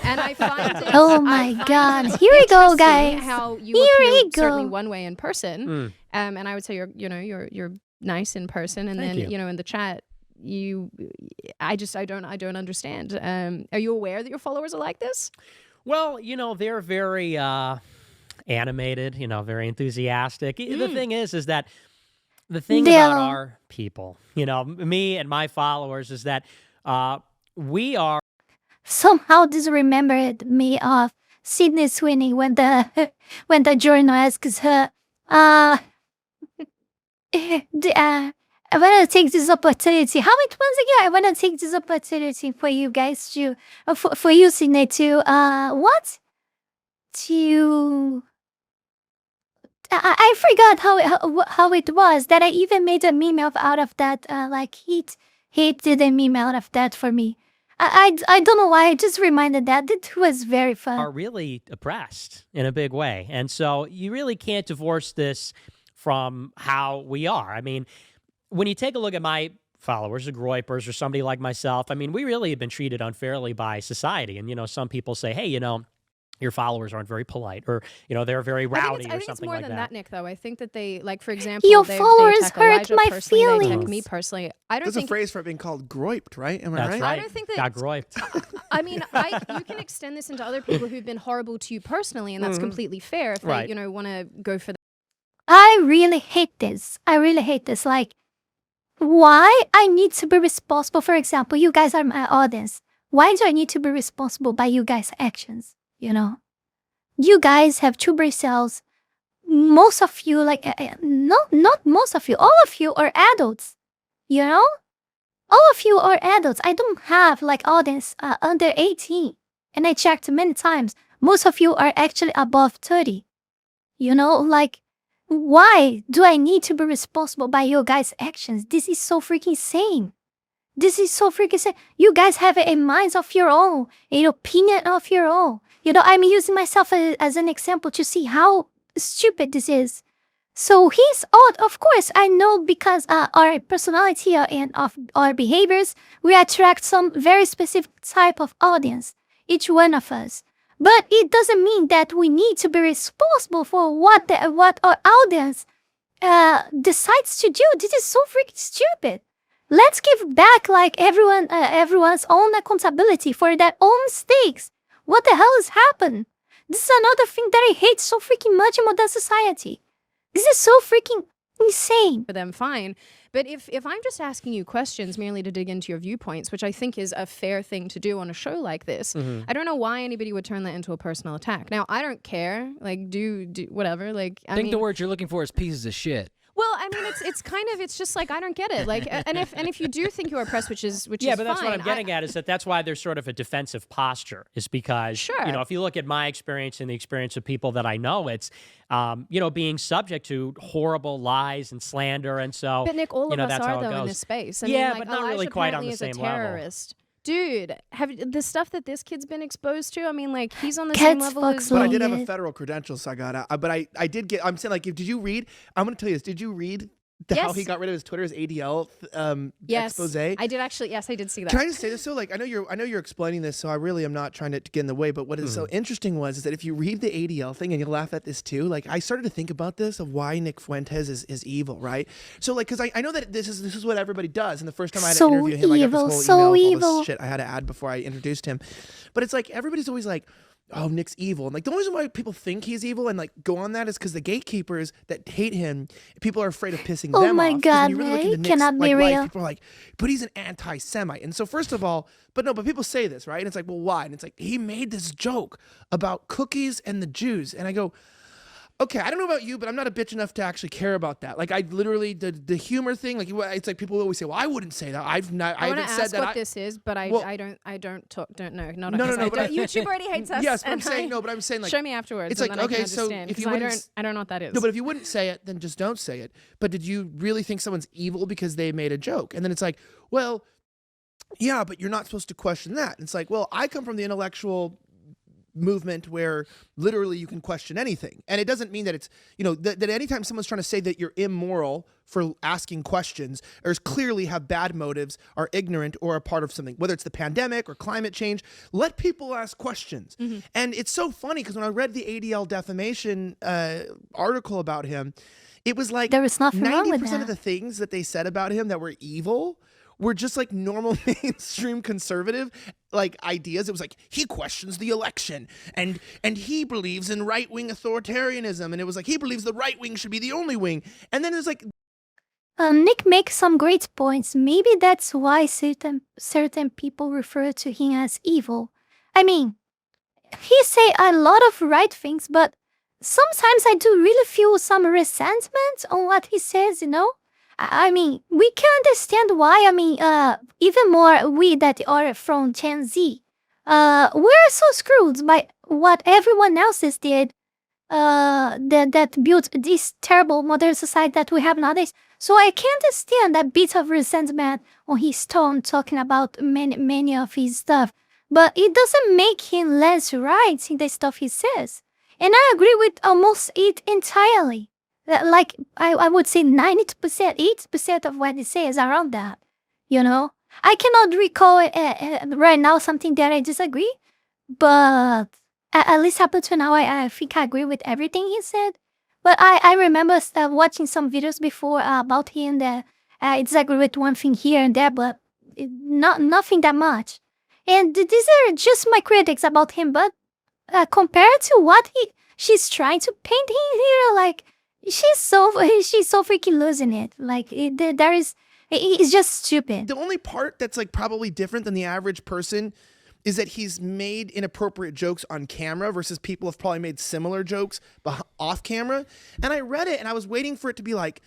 And I find it, Oh my God! Here we go, guys. How you Here appear we go. certainly one way in person, and I would say you're nice in person, and Thank then you. in the chat. I don't understand. Are you aware that your followers are like this? Well, they're very animated, very enthusiastic. The thing is that the thing about our people, me and my followers is that we are. Somehow this remembered me of Sydney Sweeney when the journal asks her, I want to take this opportunity. How it once again? I want to take this opportunity for you guys to, for you, Sydney, to, what? To, I forgot how it was that I even made a meme out of that. Like Heath did a meme out of that for me. I don't know why. I just reminded that it was very fun. Are really oppressed in a big way. And so you really can't divorce this from how we are. I mean, when you take a look at my followers, the Groypers, or somebody like myself, I mean, we really have been treated unfairly by society. And, some people say, hey, your followers aren't very polite, or, they're very rowdy, I think or something it's more like than that. Nick, though. I think that they, like, for example, Your they followers attack hurt Elijah my personally, they attack feelings. me personally. I don't There's a think phrase for it being called groiped, right? Am I That's right? right. I don't think that Got groiped. I mean, you can extend this into other people who've been horrible to you personally, and that's completely fair if Right. they, want to go for that. I really hate this. Like, why I need to be responsible? For example, you guys are my audience. Why do I need to be responsible by you guys' actions? You guys have two brain cells. Most of you, no, not most of you. All of you are adults. All of you are adults. I don't have audience under 18. And I checked many times. Most of you are actually above 30. Why do I need to be responsible by your guys' actions? This is so freaking insane. You guys have a mind of your own, an opinion of your own. I'm using myself as an example to see how stupid this is. So he's odd, of course. I know because our personality and of our behaviors, we attract some very specific type of audience, each one of us. But it doesn't mean that we need to be responsible for what our audience decides to do. This is so freaking stupid. Let's give back everyone's own accountability for their own mistakes. What the hell has happened? This is another thing that I hate so freaking much in modern society. This is so freaking insane. For them, fine. But if I'm just asking you questions merely to dig into your viewpoints, which I think is a fair thing to do on a show like this, I don't know why anybody would turn that into a personal attack. Now, I don't care. Do whatever. I think the word you're looking for is pieces of shit. Well, I mean, it's just like, I don't get it. And if you do think you're oppressed, which is Yeah, is but that's fine, what I'm getting at, is that's why there's sort of a defensive posture, is because, Sure. if you look at my experience and the experience of people that I know, it's, being subject to horrible lies and slander. And so, But Nick, all of us that's how are it though in goes. this space. I Yeah, mean, but not really Elijah quite on apparently the is same a level. terrorist. Dude, have the stuff that this kid's been exposed to? I mean, he's on the same level as. But I did have a federal credential, so I got out. But I did get. I'm saying, did you read? I'm going to tell you this. Did you read how he got rid of his Twitter's ADL yes, expose? I did actually. Yes, I did see that. Can I just say this? So, I know you're explaining this, so I really am not trying to get in the way. But what is so interesting is that if you read the ADL thing, and you laugh at this too, I started to think about this of why Nick Fuentes is evil, right? So, because I know that this is what everybody does. And the first time I had to interview him, I got this whole email of all this shit I had to add before I introduced him. But it's everybody's always like, oh, Nick's evil. And the only reason why people think he's evil and go on that is because the gatekeepers that hate him, people are afraid of pissing them off. Oh my God, when you really look into Nick's, cannot be life, real. people are like, but he's an anti-Semite. And so first of all, but people say this, right? And it's well, why? And it's he made this joke about cookies and the Jews. And I go, okay, I don't know about you, but I'm not a bitch enough to actually care about that. I literally, the humor thing, it's people always say, well, I wouldn't say that. I haven't said that. What this is, but I don't know. No, But YouTube already hates us. Yes, but I'm saying, show me afterwards. It's and then I can okay, so understand, if you 'cause wouldn't, I don't know what that is. No, but if you wouldn't say it, then just don't say it. But did you really think someone's evil because they made a joke? And then it's well, yeah, but you're not supposed to question that. And it's well, I come from the intellectual movement where literally you can question anything, and it doesn't mean that it's that anytime someone's trying to say that you're immoral for asking questions or clearly have bad motives, are ignorant, or a part of something, whether it's the pandemic or climate change, let people ask questions. And it's so funny because when I read the ADL defamation article about him, it was there was nothing wrong with 90% of the things that they said about him that were evil were just normal mainstream conservative ideas. It was he questions the election and he believes in right-wing authoritarianism, and it was he believes the right wing should be the only wing. And then it's Nick makes some great points. Maybe that's why certain people refer to him as evil. I mean, he say a lot of right things, but sometimes I do really feel some resentment on what he says, I mean, we can understand why. I mean, even more we that are from Gen Z, we're so screwed by what everyone else did. That built this terrible modern society that we have nowadays. So I can understand that bit of resentment on his tone, talking about many of his stuff. But it doesn't make him less right in the stuff he says. And I agree with almost it entirely. Like, I would say 90%, 80% of what he says around that. You know? I cannot recall right now something that I disagree, but at least up until now, I think I agree with everything he said. But I remember watching some videos before about him that I disagree with one thing here and there, but nothing that much. And these are just my critics about him, but compared to what she's trying to paint him here, like, she's so freaking losing it. Like, it's just stupid. The only part that's like probably different than the average person is that he's made inappropriate jokes on camera versus people have probably made similar jokes off camera. And I read it and I was waiting for it to be like,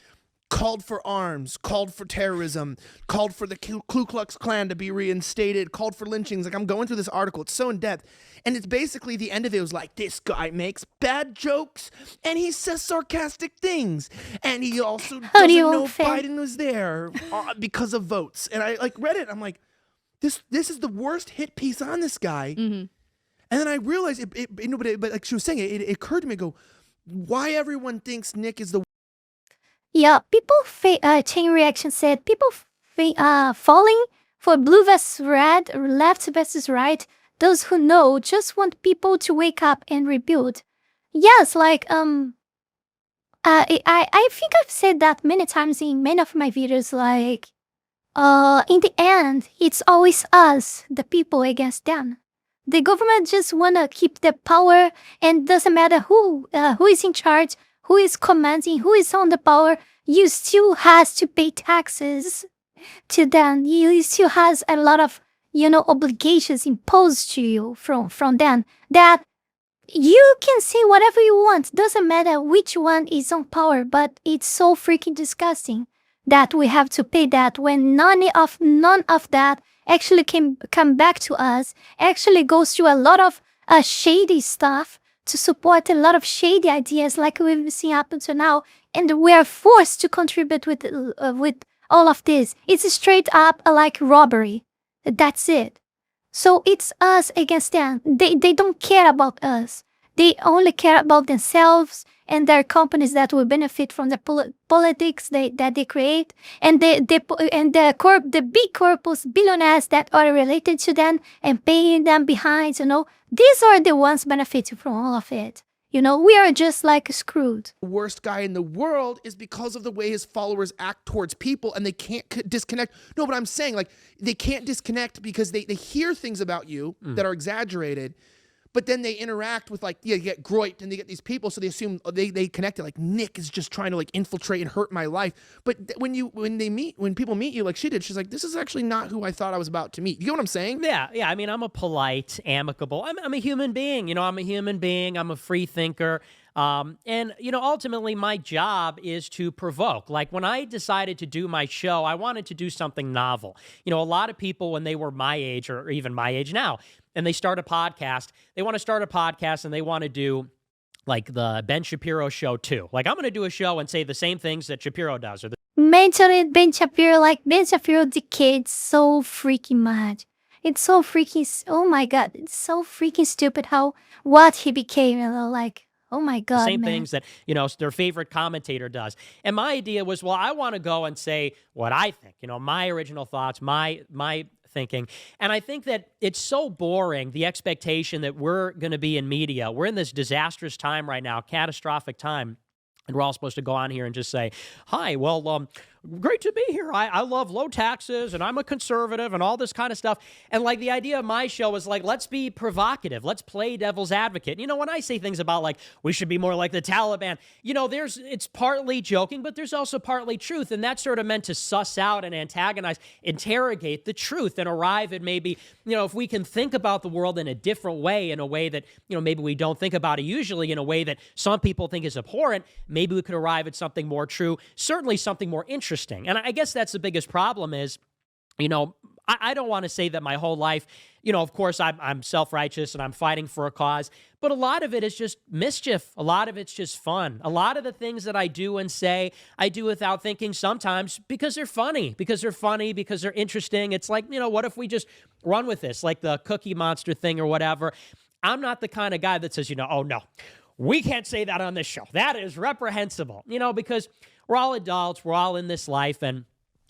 called for arms, called for terrorism, called for the Ku Klux Klan to be reinstated, called for lynchings. Like, I'm going through this article. It's so in depth. And it's basically the end of it was like, this guy makes bad jokes and he says sarcastic things. And he also doesn't know Biden was there because of votes. And I like read it. I'm like, this is the worst hit piece on this guy. And then I realized but like she was saying, it occurred to me, go, why everyone thinks Nick is the Yeah, people chain reaction said people falling for blue versus red, left versus right. Those who know just want people to wake up and rebuild. Yes, like I think I've said that many times in many of my videos. Like, in the end, it's always us, the people, against them. The government just wanna keep the power, and doesn't matter who is in charge, who is commanding, who is on the power. You still has to pay taxes to them. You still has a lot of, obligations imposed to you from them, that you can say whatever you want. Doesn't matter which one is on power, but it's so freaking disgusting that we have to pay that when none of that actually can come back to us, actually goes through a lot of shady stuff to support a lot of shady ideas like we've seen up until now, and we are forced to contribute with all of this. It's straight up like robbery. That's it. So it's us against them. They don't care about us. They only care about themselves and their companies that will benefit from the politics that they create, and the big corpus billionaires that are related to them and paying them behind. These are the ones benefiting from all of it. We are just like screwed. The worst guy in the world is because of the way his followers act towards people, and they can't disconnect. No, but I'm saying, like, they can't disconnect because they hear things about you that are exaggerated, but then they interact with, like, you get Groit and they get these people, so they assume they connect it. Like, Nick is just trying to, like, infiltrate and hurt my life. But when people meet you, like she did, she's like, this is actually not who I thought I was about to meet. You get what I'm saying? Yeah. I mean, I'm a polite, amicable. I'm a human being. I'm a human being. I'm a free thinker. And ultimately my job is to provoke. Like, when I decided to do my show, I wanted to do something novel. A lot of people, when they were my age or even my age now, and they start a podcast, they want to start a podcast and they want to do like the Ben Shapiro show too. Like, I'm going to do a show and say the same things that Shapiro does. Mentioning Ben Shapiro decays so freaking much. It's so freaking, oh my God, it's so freaking stupid what he became, like, oh my God, the same man. things that, their favorite commentator does. And my idea was, well, I want to go and say what I think, my original thoughts, my thinking. And I think that it's so boring, the expectation that we're going to be in media. We're in this disastrous time right now, catastrophic time. And we're all supposed to go on here and just say, hi, well, great to be here. I love low taxes and I'm a conservative and all this kind of stuff. And like, the idea of my show is like, let's be provocative. Let's play devil's advocate. When I say things about like, we should be more like the Taliban, it's partly joking, but there's also partly truth. And that's sort of meant to suss out and antagonize, interrogate the truth and arrive at maybe, if we can think about the world in a different way, in a way that, maybe we don't think about it usually, in a way that some people think is abhorrent, maybe we could arrive at something more true, certainly something more interesting interesting. And I guess that's the biggest problem is, you know, I don't want to say that my whole life, you know, of course I'm self-righteous and I'm fighting for a cause, but a lot of it is just mischief. A lot of it's just fun. A lot of the things that I do and say, I do without thinking sometimes because they're funny, because they're interesting. It's like, you know, what if we just run with this, like the Cookie Monster thing or whatever. I'm not the kind of guy that says, you know, oh no, we can't say that on this show. That is reprehensible, you know, because we're all adults, we're all in this life, and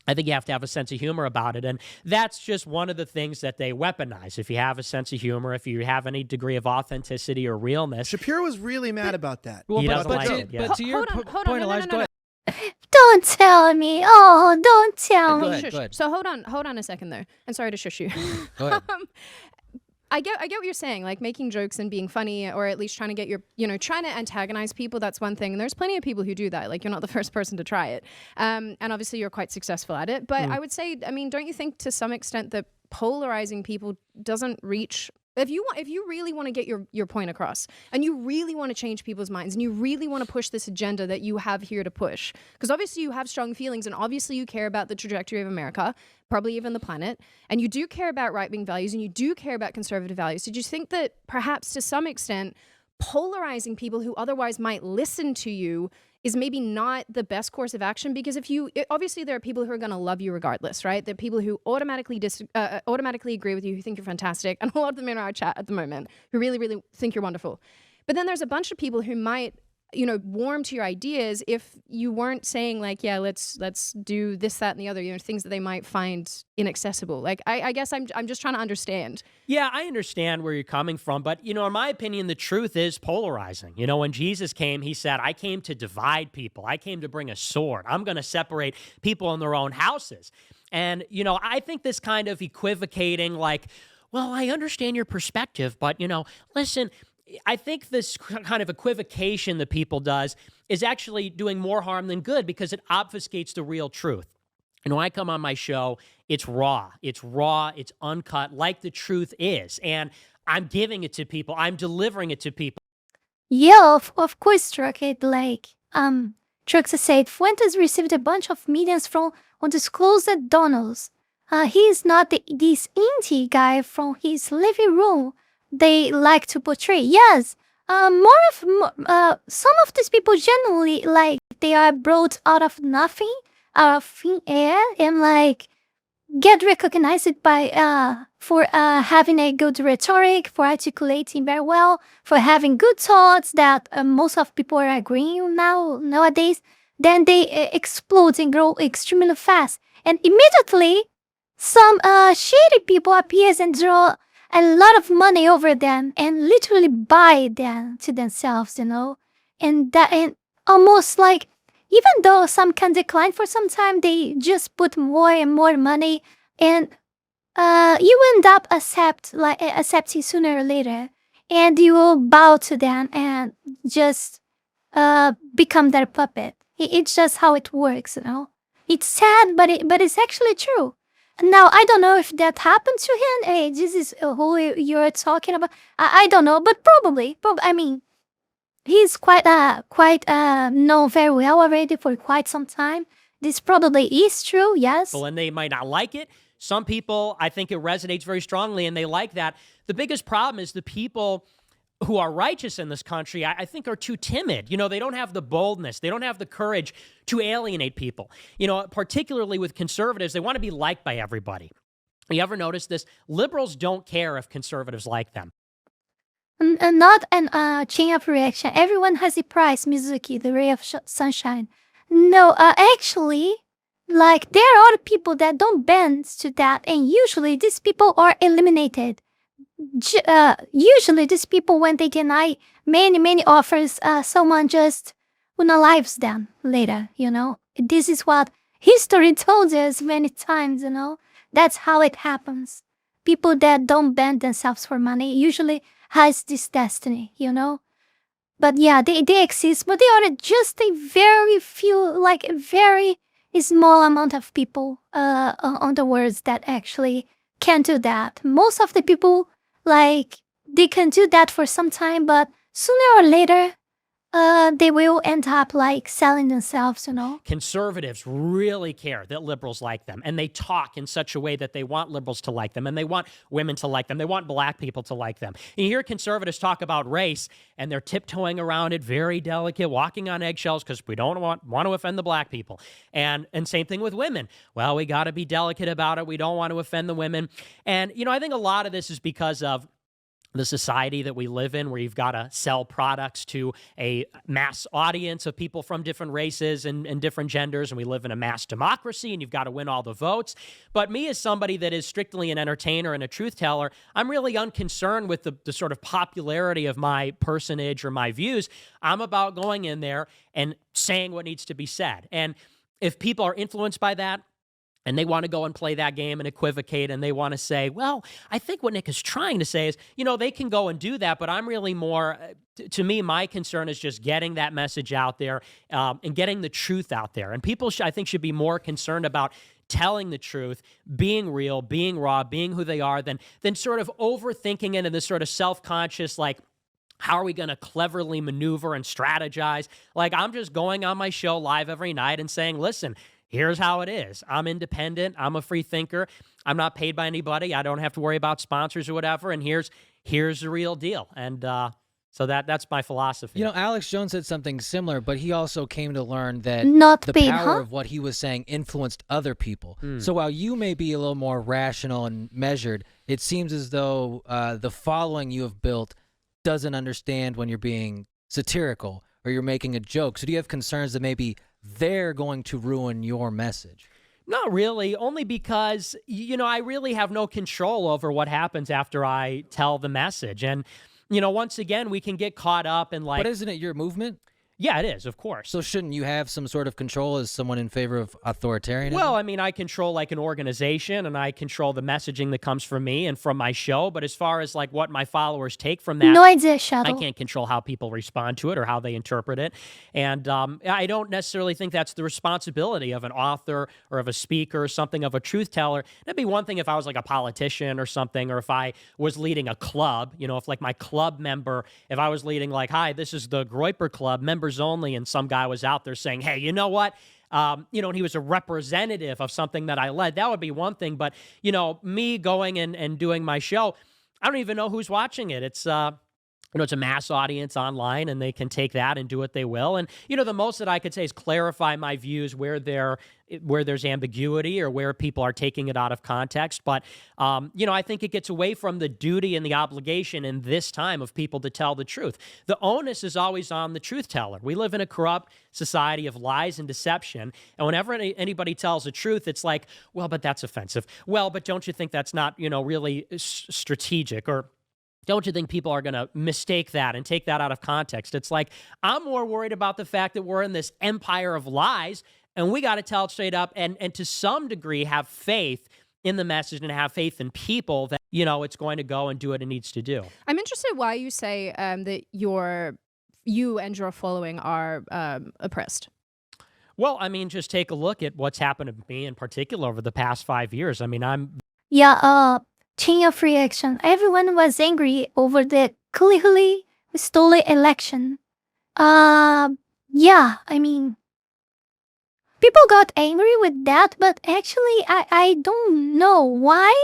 I think you have to have a sense of humor about it. And that's just one of the things that they weaponize. If you have a sense of humor, if you have any degree of authenticity or realness. Shapiro was really mad about that. Well, He but, doesn't but, like to, it, yeah. but to your Hold on, point, no, Elijah, go ahead. Don't tell me. Oh, don't tell Go me. ahead. Shush. So hold on a second there. And sorry to shush you. Go ahead. I get what you're saying, like making jokes and being funny, or at least trying to get your, you know, trying to antagonize people. That's one thing. And there's plenty of people who do that. Like, you're not the first person to try it. And obviously you're quite successful at it. But I would say, I mean, don't you think to some extent that polarizing people doesn't reach, if you really want to get your point across, and you really want to change people's minds, and you really want to push this agenda that you have here to push, because obviously you have strong feelings, and obviously you care about the trajectory of America, probably even the planet, and you do care about right-wing values, and you do care about conservative values. Did you think that perhaps to some extent polarizing people who otherwise might listen to you is maybe not the best course of action? Because obviously there are people who are going to love you regardless, right? There are people who automatically agree with you, who think you're fantastic, and a lot of them in our chat at the moment who really, really think you're wonderful. But then there's a bunch of people who might, you know, warm to your ideas if you weren't saying like, yeah, let's do this, that, and the other, you know, things that they might find inaccessible. Like, I guess I'm just trying to understand. Yeah, I understand where you're coming from, but, you know, in my opinion, the truth is polarizing. You know, when Jesus came, he said, I came to divide people. I came to bring a sword. I'm going to separate people in their own houses. And, you know, I think this kind of equivocating, like, well, I understand your perspective, but, you know, listen, I think this kind of equivocation that people does is actually doing more harm than good, because it obfuscates the real truth. And when I come on my show, it's raw, it's uncut, like the truth is. And I'm giving it to people. I'm delivering it to people. Yeah, of course, Truck. Truck said Fuentes received a bunch of millions from undisclosed donors. He is not this indie guy from his living room they like to portray. Yes, some of these people genuinely, like, they are brought out of nothing, out of thin air, and like get recognized by for having a good rhetoric, for articulating very well, for having good thoughts that most of people are agreeing nowadays. Then they explode and grow extremely fast, and immediately some shady people appears and draw a lot of money over them and literally buy them to themselves, you know, and almost like, even though some can decline for some time, they just put more and more money, and you end up accepting sooner or later, and you will bow to them and just become their puppet. It's just how it works, you know. It's sad, but it's actually true. Now, I don't know if that happened to him. Hey, this is who you're talking about. I don't know, but probably. I mean, he's quite known very well already for quite some time. This probably is true, yes. And they might not like it. Some people, I think it resonates very strongly, and they like that. The biggest problem is the people who are righteous in this country, I think, are too timid. You know, they don't have the boldness. They don't have the courage to alienate people. You know, particularly with conservatives, they want to be liked by everybody. You ever notice this? Liberals don't care if conservatives like them. Not an chain of reaction. Everyone has a price, Mizuki, the ray of sunshine. No, actually, like, there are other people that don't bend to that, and usually these people are eliminated. Usually these people, when they deny many offers, someone just unalives them later, you know. This is what history told us many times, you know. That's how it happens. People that don't bend themselves for money usually has this destiny, you know. But yeah, they exist, but they are just a very few, like a very small amount of people on the world that actually can do that. Most of the people, like, they can do that for some time, but sooner or later, they will end up like selling themselves, Conservatives really care that liberals like them, and they talk in such a way that they want liberals to like them, and they want women to like them, they want black people to like them. And you hear conservatives talk about race, and they're tiptoeing around it, very delicate, walking on eggshells because we don't want to offend the black people. And same thing with women. Well, we got to be delicate about it. We don't want to offend the women. And, I think a lot of this is because of the society that we live in, where you've got to sell products to a mass audience of people from different races and different genders, and we live in a mass democracy, and you've got to win all the votes. But me, as somebody that is strictly an entertainer and a truth teller, I'm really unconcerned with the sort of popularity of my personage or my views. I'm about going in there and saying what needs to be said. And if people are influenced by that, and they want to go and play that game and equivocate, and they want to say, well, I think what Nick is trying to say is, they can go and do that, but I'm really more, to me, my concern is just getting that message out there and getting the truth out there. And people, I think, should be more concerned about telling the truth, being real, being raw, being who they are, than sort of overthinking it in this sort of self-conscious, like, how are we going to cleverly maneuver and strategize? Like, I'm just going on my show live every night and saying, listen, here's how it is. I'm independent. I'm a free thinker. I'm not paid by anybody. I don't have to worry about sponsors or whatever. And here's the real deal. And so that's my philosophy. Alex Jones said something similar, but he also came to learn that Not the paid, power huh? of what he was saying influenced other people. So while you may be a little more rational and measured, it seems as though the following you have built doesn't understand when you're being satirical or you're making a joke. So do you have concerns that maybe they're going to ruin your message? Not really, only because, I really have no control over what happens after I tell the message. And, once again, we can get caught up in like... But isn't it your movement? Yeah, it is, of course. So shouldn't you have some sort of control as someone in favor of authoritarianism? Well, I mean, I control like an organization, and I control the messaging that comes from me and from my show. But as far as like what my followers take from that, No idea, Shadow. I can't control how people respond to it or how they interpret it. And I don't necessarily think that's the responsibility of an author or of a speaker or something, of a truth teller. It'd be one thing if I was like a politician or something, or if I was leading a club, if like my club member, if I was leading like, hi, this is the Groyper Club, members only, and some guy was out there saying, hey, you know what? And he was a representative of something that I led. That would be one thing. But, me going and doing my show, I don't even know who's watching it. It's it's a mass audience online, and they can take that and do what they will. And, the most that I could say is clarify my views where there's ambiguity or where people are taking it out of context. But, I think it gets away from the duty and the obligation in this time of people to tell the truth. The onus is always on the truth teller. We live in a corrupt society of lies and deception. And whenever anybody tells the truth, it's like, well, but that's offensive. Well, but don't you think that's not, really strategic? Or don't you think people are going to mistake that and take that out of context? It's like, I'm more worried about the fact that we're in this empire of lies, and we got to tell it straight up and to some degree have faith in the message and have faith in people that, it's going to go and do what it needs to do. I'm interested why you say that you and your following are oppressed. Well, I mean, just take a look at what's happened to me in particular over the past 5 years. I mean, Yeah, chain of reaction. Everyone was angry over the clearly stolen election. Yeah, I mean, people got angry with that, but actually, I don't know why.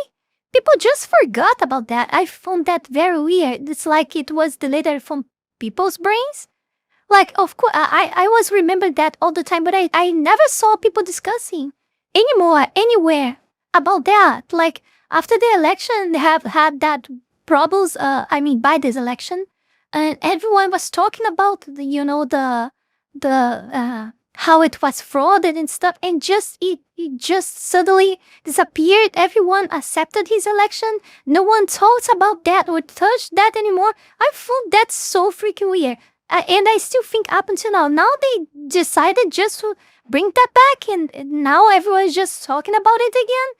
People just forgot about that. I found that very weird. It's like it was deleted from people's brains. Like, of course, I was remembered that all the time, but I never saw people discussing anymore, anywhere about that. Like, after the election, they have had that problems, by this election, and everyone was talking about, how it was frauded and stuff, and it just suddenly disappeared. Everyone accepted his election. No one talks about that or touched that anymore. I found that so freaking weird. And I still think up until now they decided just to bring that back, and now everyone's just talking about it again.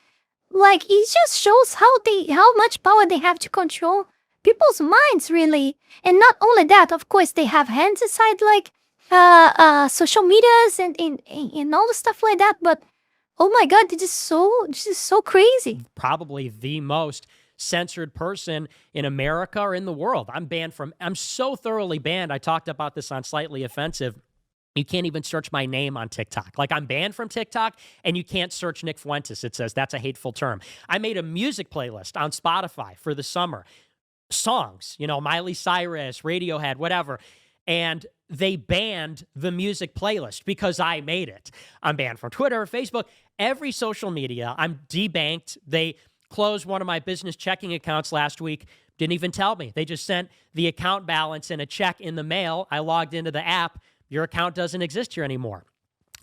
Like, it just shows how much power they have to control people's minds, really. And not only that, of course, they have hands inside, like, social medias and all the stuff like that. But, oh my God, this is so crazy. probably the most censored person in America or in the world. I'm so thoroughly banned. I talked about this on Slightly Offensive. You can't even search my name on TikTok. Like, I'm banned from TikTok, and you can't search Nick Fuentes. It says that's a hateful term. I made a music playlist on Spotify for the summer. Songs, Miley Cyrus, Radiohead, whatever. And they banned the music playlist because I made it. I'm banned from Twitter, Facebook, every social media. I'm debanked. They closed one of my business checking accounts last week. Didn't even tell me. They just sent the account balance and a check in the mail. I logged into the app. Your account doesn't exist here anymore.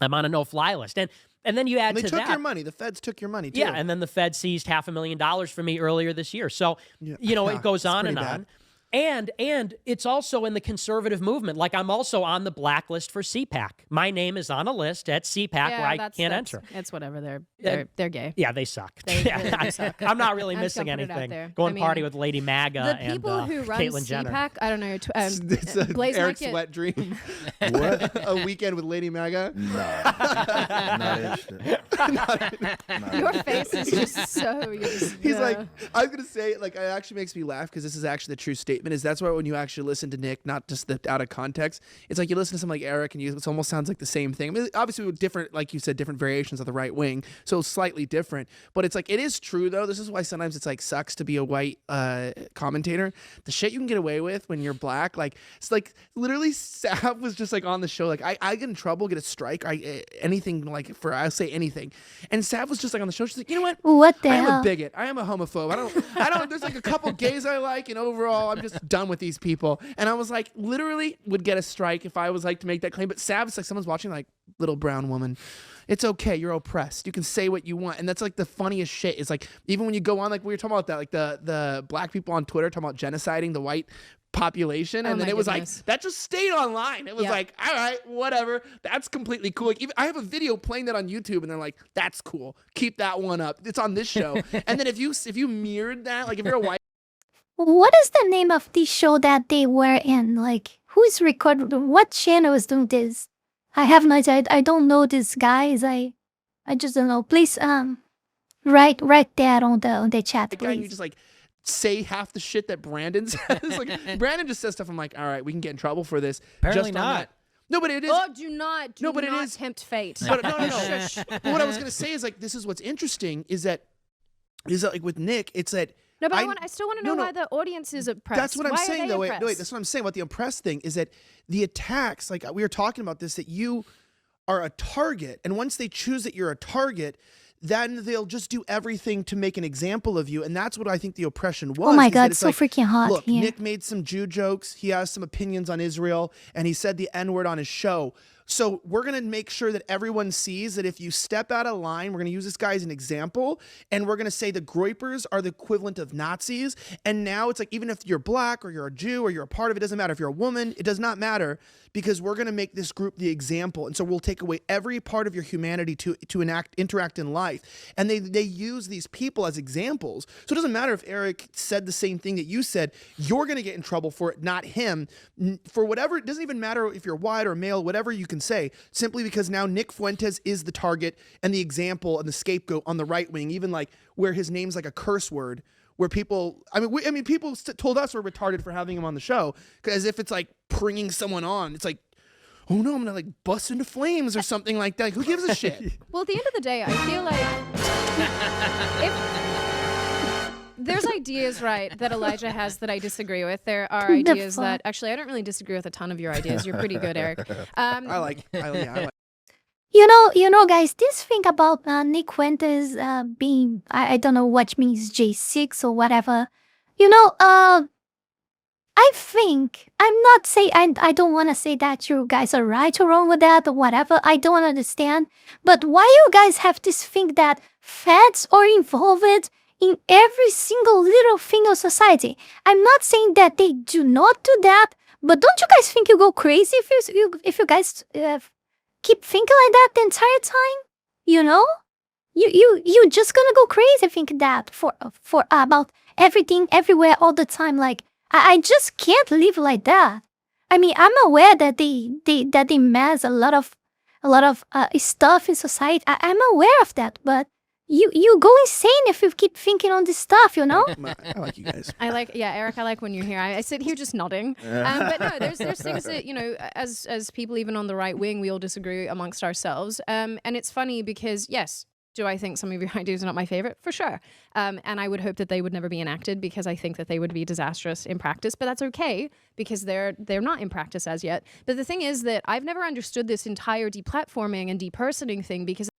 I'm on a no-fly list. And then you add to that. They took your money. The feds took your money, too. Yeah, and then the Fed seized $500,000 from me earlier this year. So, it goes on and on. And it's also in the conservative movement. Like, I'm also on the blacklist for CPAC. My name is on a list at CPAC where I can't enter. It's whatever. They're gay. Yeah, they suck. They really suck. I'm not really I'm just missing gonna put it out anything. there. Going party with Lady MAGA The and people who run Caitlyn Jenner. CPAC, I don't know. It's a Blaze Eric's Market- wet dream. What? A weekend with Lady MAGA. Not interested. Your face is just so. He's like, I was gonna say, like, it actually makes me laugh because this is actually the true statement. Is that's why when you actually listen to Nick, not just the out of context, it's like you listen to someone like Eric and it almost sounds like the same thing. I mean, obviously with different, like you said, different variations of the right wing, so slightly different. But it's like, it is true though. This is why sometimes it's like sucks to be a white commentator. The shit you can get away with when you're black, like it's like literally Sav was just like on the show, like I get in trouble, get a strike, anything like for I'll say anything, and Sav was just like on the show. She's like, you know what? What the I am hell? a bigot. I am a homophobe. I don't. There's like a couple gays I like, and overall, I'm just done with these people. And I was like, literally would get a strike if I was like to make that claim. But Sav's like, someone's watching, like, little brown woman. It's okay. You're oppressed. You can say what you want. And that's like the funniest shit. Is like, even when you go on, like we were talking about that, like the black people on Twitter talking about genociding the white population, and then it was like that just stayed online. It was like, all right, whatever, that's completely cool. Like, even I have a video playing that on YouTube, and they're like, that's cool, keep that one up, it's on this show. And then if you mirrored that, like if you're a white What is the name of the show that they were in? Like, who is recording? What channel is doing this? I have no idea. I don't know these guys. I just don't know. Please, write that on the chat, guy, you please. just like say half the shit that Brandon says. Like, Brandon just says stuff. I'm like, all right, we can get in trouble for this. Apparently just on not. that. No, but it is. Oh, do not it is tempt fate. But no. But what I was gonna say is, like, this is what's interesting is that like with Nick, it's that. No, but I still want to know no. why the audience is oppressed. That's what I'm Why are saying, they though. Wait, oppressed? that's what I'm saying about the oppressed thing is that the attacks, like we were talking about this, that you are a target, and once they choose that you're a target, then they'll just do everything to make an example of you, and that's what I think the oppression was. Oh my is that God, it's so like, freaking hot look, here. Nick made some Jew jokes. He has some opinions on Israel, and he said the N-word on his show. So we're going to make sure that everyone sees that if you step out of line, we're going to use this guy as an example, and we're going to say the Groypers are the equivalent of Nazis. And now it's like, even if you're black or you're a Jew or you're a part of it, doesn't matter. If you're a woman, it does not matter, because we're going to make this group the example. And so we'll take away every part of your humanity to interact in life. And they use these people as examples. So it doesn't matter if Eric said the same thing that you said, you're going to get in trouble for it, not him. For whatever, it doesn't even matter if you're white or male, whatever you can say, simply because now Nick Fuentes is the target and the example and the scapegoat on the right wing, even like where his name's like a curse word, where people, people told us we're retarded for having him on the show, as if it's like bringing someone on. It's like, oh no, I'm gonna like bust into flames or something like that. Like, who gives a shit? Well, at the end of the day, I feel like if there's ideas, right, that Elijah has that I disagree with. There are ideas that actually I don't really disagree with a ton of your ideas. You're pretty good, Eric. I like. You know, guys, this thing about Nick Fuentes being, I don't know what means J6 or whatever. You know, I think, I'm not saying, I don't want to say that you guys are right or wrong with that or whatever. I don't understand. But why you guys have this thing that feds are involved in every single little thing of society? I'm not saying that they do not do that, but don't you guys think you go crazy if you guys keep thinking like that the entire time? You know, you just gonna go crazy thinking that for about everything, everywhere, all the time. Like, I just can't live like that. I mean, I'm aware that they mass a lot of stuff in society. I'm aware of that, but you go insane if you keep thinking on this stuff, you know? I like you guys. Eric, I like when you're here. I sit here just nodding. But no, there's things that, you know, as people even on the right wing, we all disagree amongst ourselves. And it's funny because, yes, do I think some of your ideas are not my favorite? For sure. And I would hope that they would never be enacted because I think that they would be disastrous in practice. But that's okay because they're not in practice as yet. But the thing is that I've never understood this entire deplatforming and depersoning thing because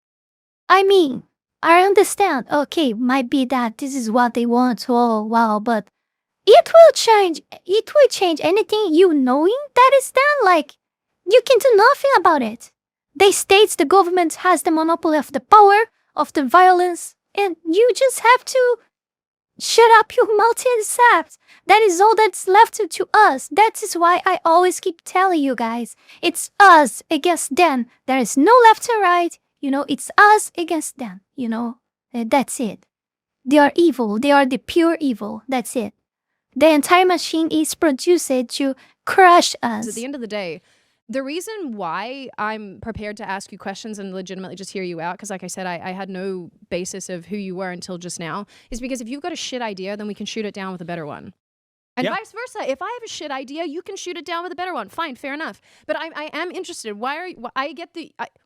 I mean, I understand. Okay, might be that this is what they want. Oh, wow, but it will change. It will change anything you knowing that is done. Like, you can do nothing about it. They states the government has the monopoly of the power, of the violence, and you just have to shut up your mouth and accept. That is all that's left to us. That is why I always keep telling you guys, it's us against them. There is no left or right. You know, it's us against them, you know. That's it. They are evil. They are the pure evil. That's it. The entire machine is produced to crush us. at the end of the day, the reason why I'm prepared to ask you questions and legitimately just hear you out, because like I said, I had no basis of who you were until just now, is because if you've got a shit idea, then we can shoot it down with a better one. And vice versa. If I have a shit idea, you can shoot it down with a better one. Fine, fair enough. But I am interested. I get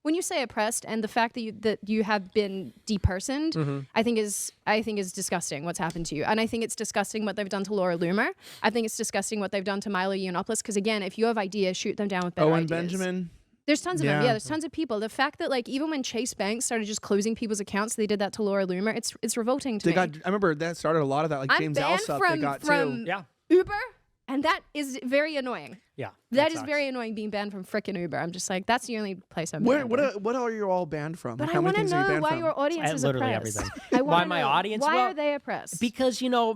when you say oppressed and the fact that you have been depersoned, I think is disgusting what's happened to you. And I think it's disgusting what they've done to Laura Loomer. I think it's disgusting what they've done to Milo Yiannopoulos. Because again, if you have ideas, shoot them down with better Owen ideas. Benjamin. There's tons of them. Yeah, there's tons of people. The fact that like even when Chase Banks started just closing people's accounts, they did that to Laura Loomer. It's revolting to me. I remember that started a lot of that. Like I'm James banned Alsop, from, they got from too. Uber, and that is very annoying. Yeah. That is sucks. very annoying being banned from frickin' Uber. I'm just like, that's the only place I'm Where, banned. what are you all banned from? But Like, I how many want to things are you know banned why from? your audience is Literally oppressed. everything. I wanna Why my know, audience? Why Well, are they oppressed? Because, you know,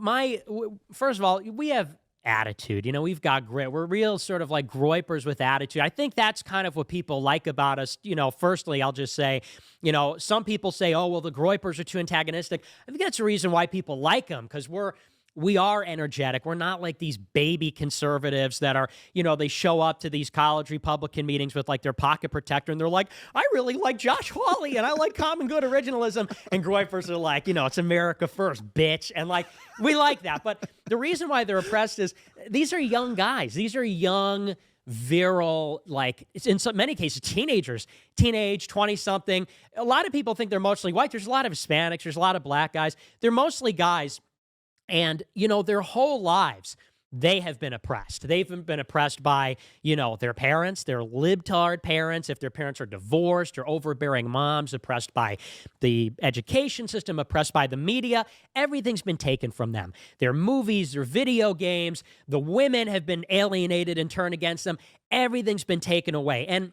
first of all, we have attitude. You know, we've got grit. We're real sort of like groypers with attitude. I think that's kind of what people like about us. You know, firstly, I'll just say, you know, some people say, oh, well, the groypers are too antagonistic. I think that's the reason why people like them, because we are energetic. We're not like these baby conservatives that are, you know, they show up to these college Republican meetings with like their pocket protector and they're like, I really like Josh Hawley and I like common good originalism. And groypers are like, you know, it's America first, bitch. And like, we like that. But the reason why they're oppressed is these are young guys. These are young, virile, like in many cases, teenagers, 20-something. A lot of people think they're mostly white. There's a lot of Hispanics. There's a lot of black guys. They're mostly guys. And, you know, their whole lives, they have been oppressed. They've been oppressed by, you know, their parents, their libtard parents, if their parents are divorced or overbearing moms, oppressed by the education system, oppressed by the media. Everything's been taken from them. Their movies, their video games, the women have been alienated and turned against them. Everything's been taken away. And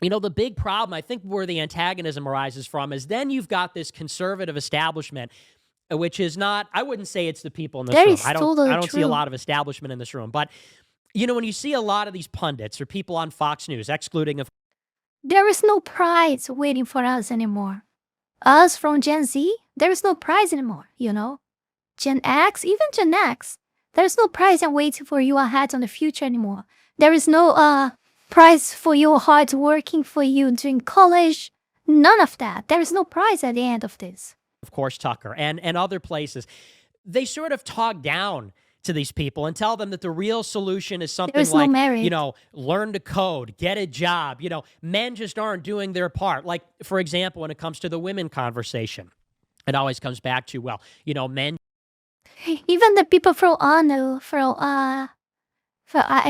you know, the big problem, I think where the antagonism arises from is then you've got this conservative establishment, which is not, I wouldn't say it's the people in this room. I don't see a lot of establishment in this room. But, you know, when you see a lot of these pundits or people on Fox News, excluding of There is no prize waiting for us anymore. Us from Gen Z, there is no prize anymore, you know? Gen X, even Gen X, there's no prize and waiting for you ahead on the future anymore. There is no prize for your hard working for you during college. None of that. There is no prize at the end of this. Of course, Tucker and other places, they sort of talk down to these people and tell them that the real solution is something There's like, no merit. you know, learn to code, get a job. You know, men just aren't doing their part. Like, for example, when it comes to the women conversation, it always comes back to, well, you know, men. Even the people from I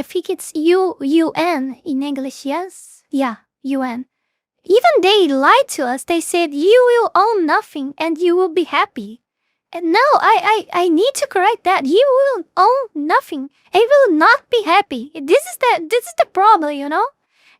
think it's UN in English, yes? Yeah, UN. Even they lied to us. They said, you will own nothing and you will be happy. And no, I need to correct that. You will own nothing and you will not be happy. This is the problem, you know?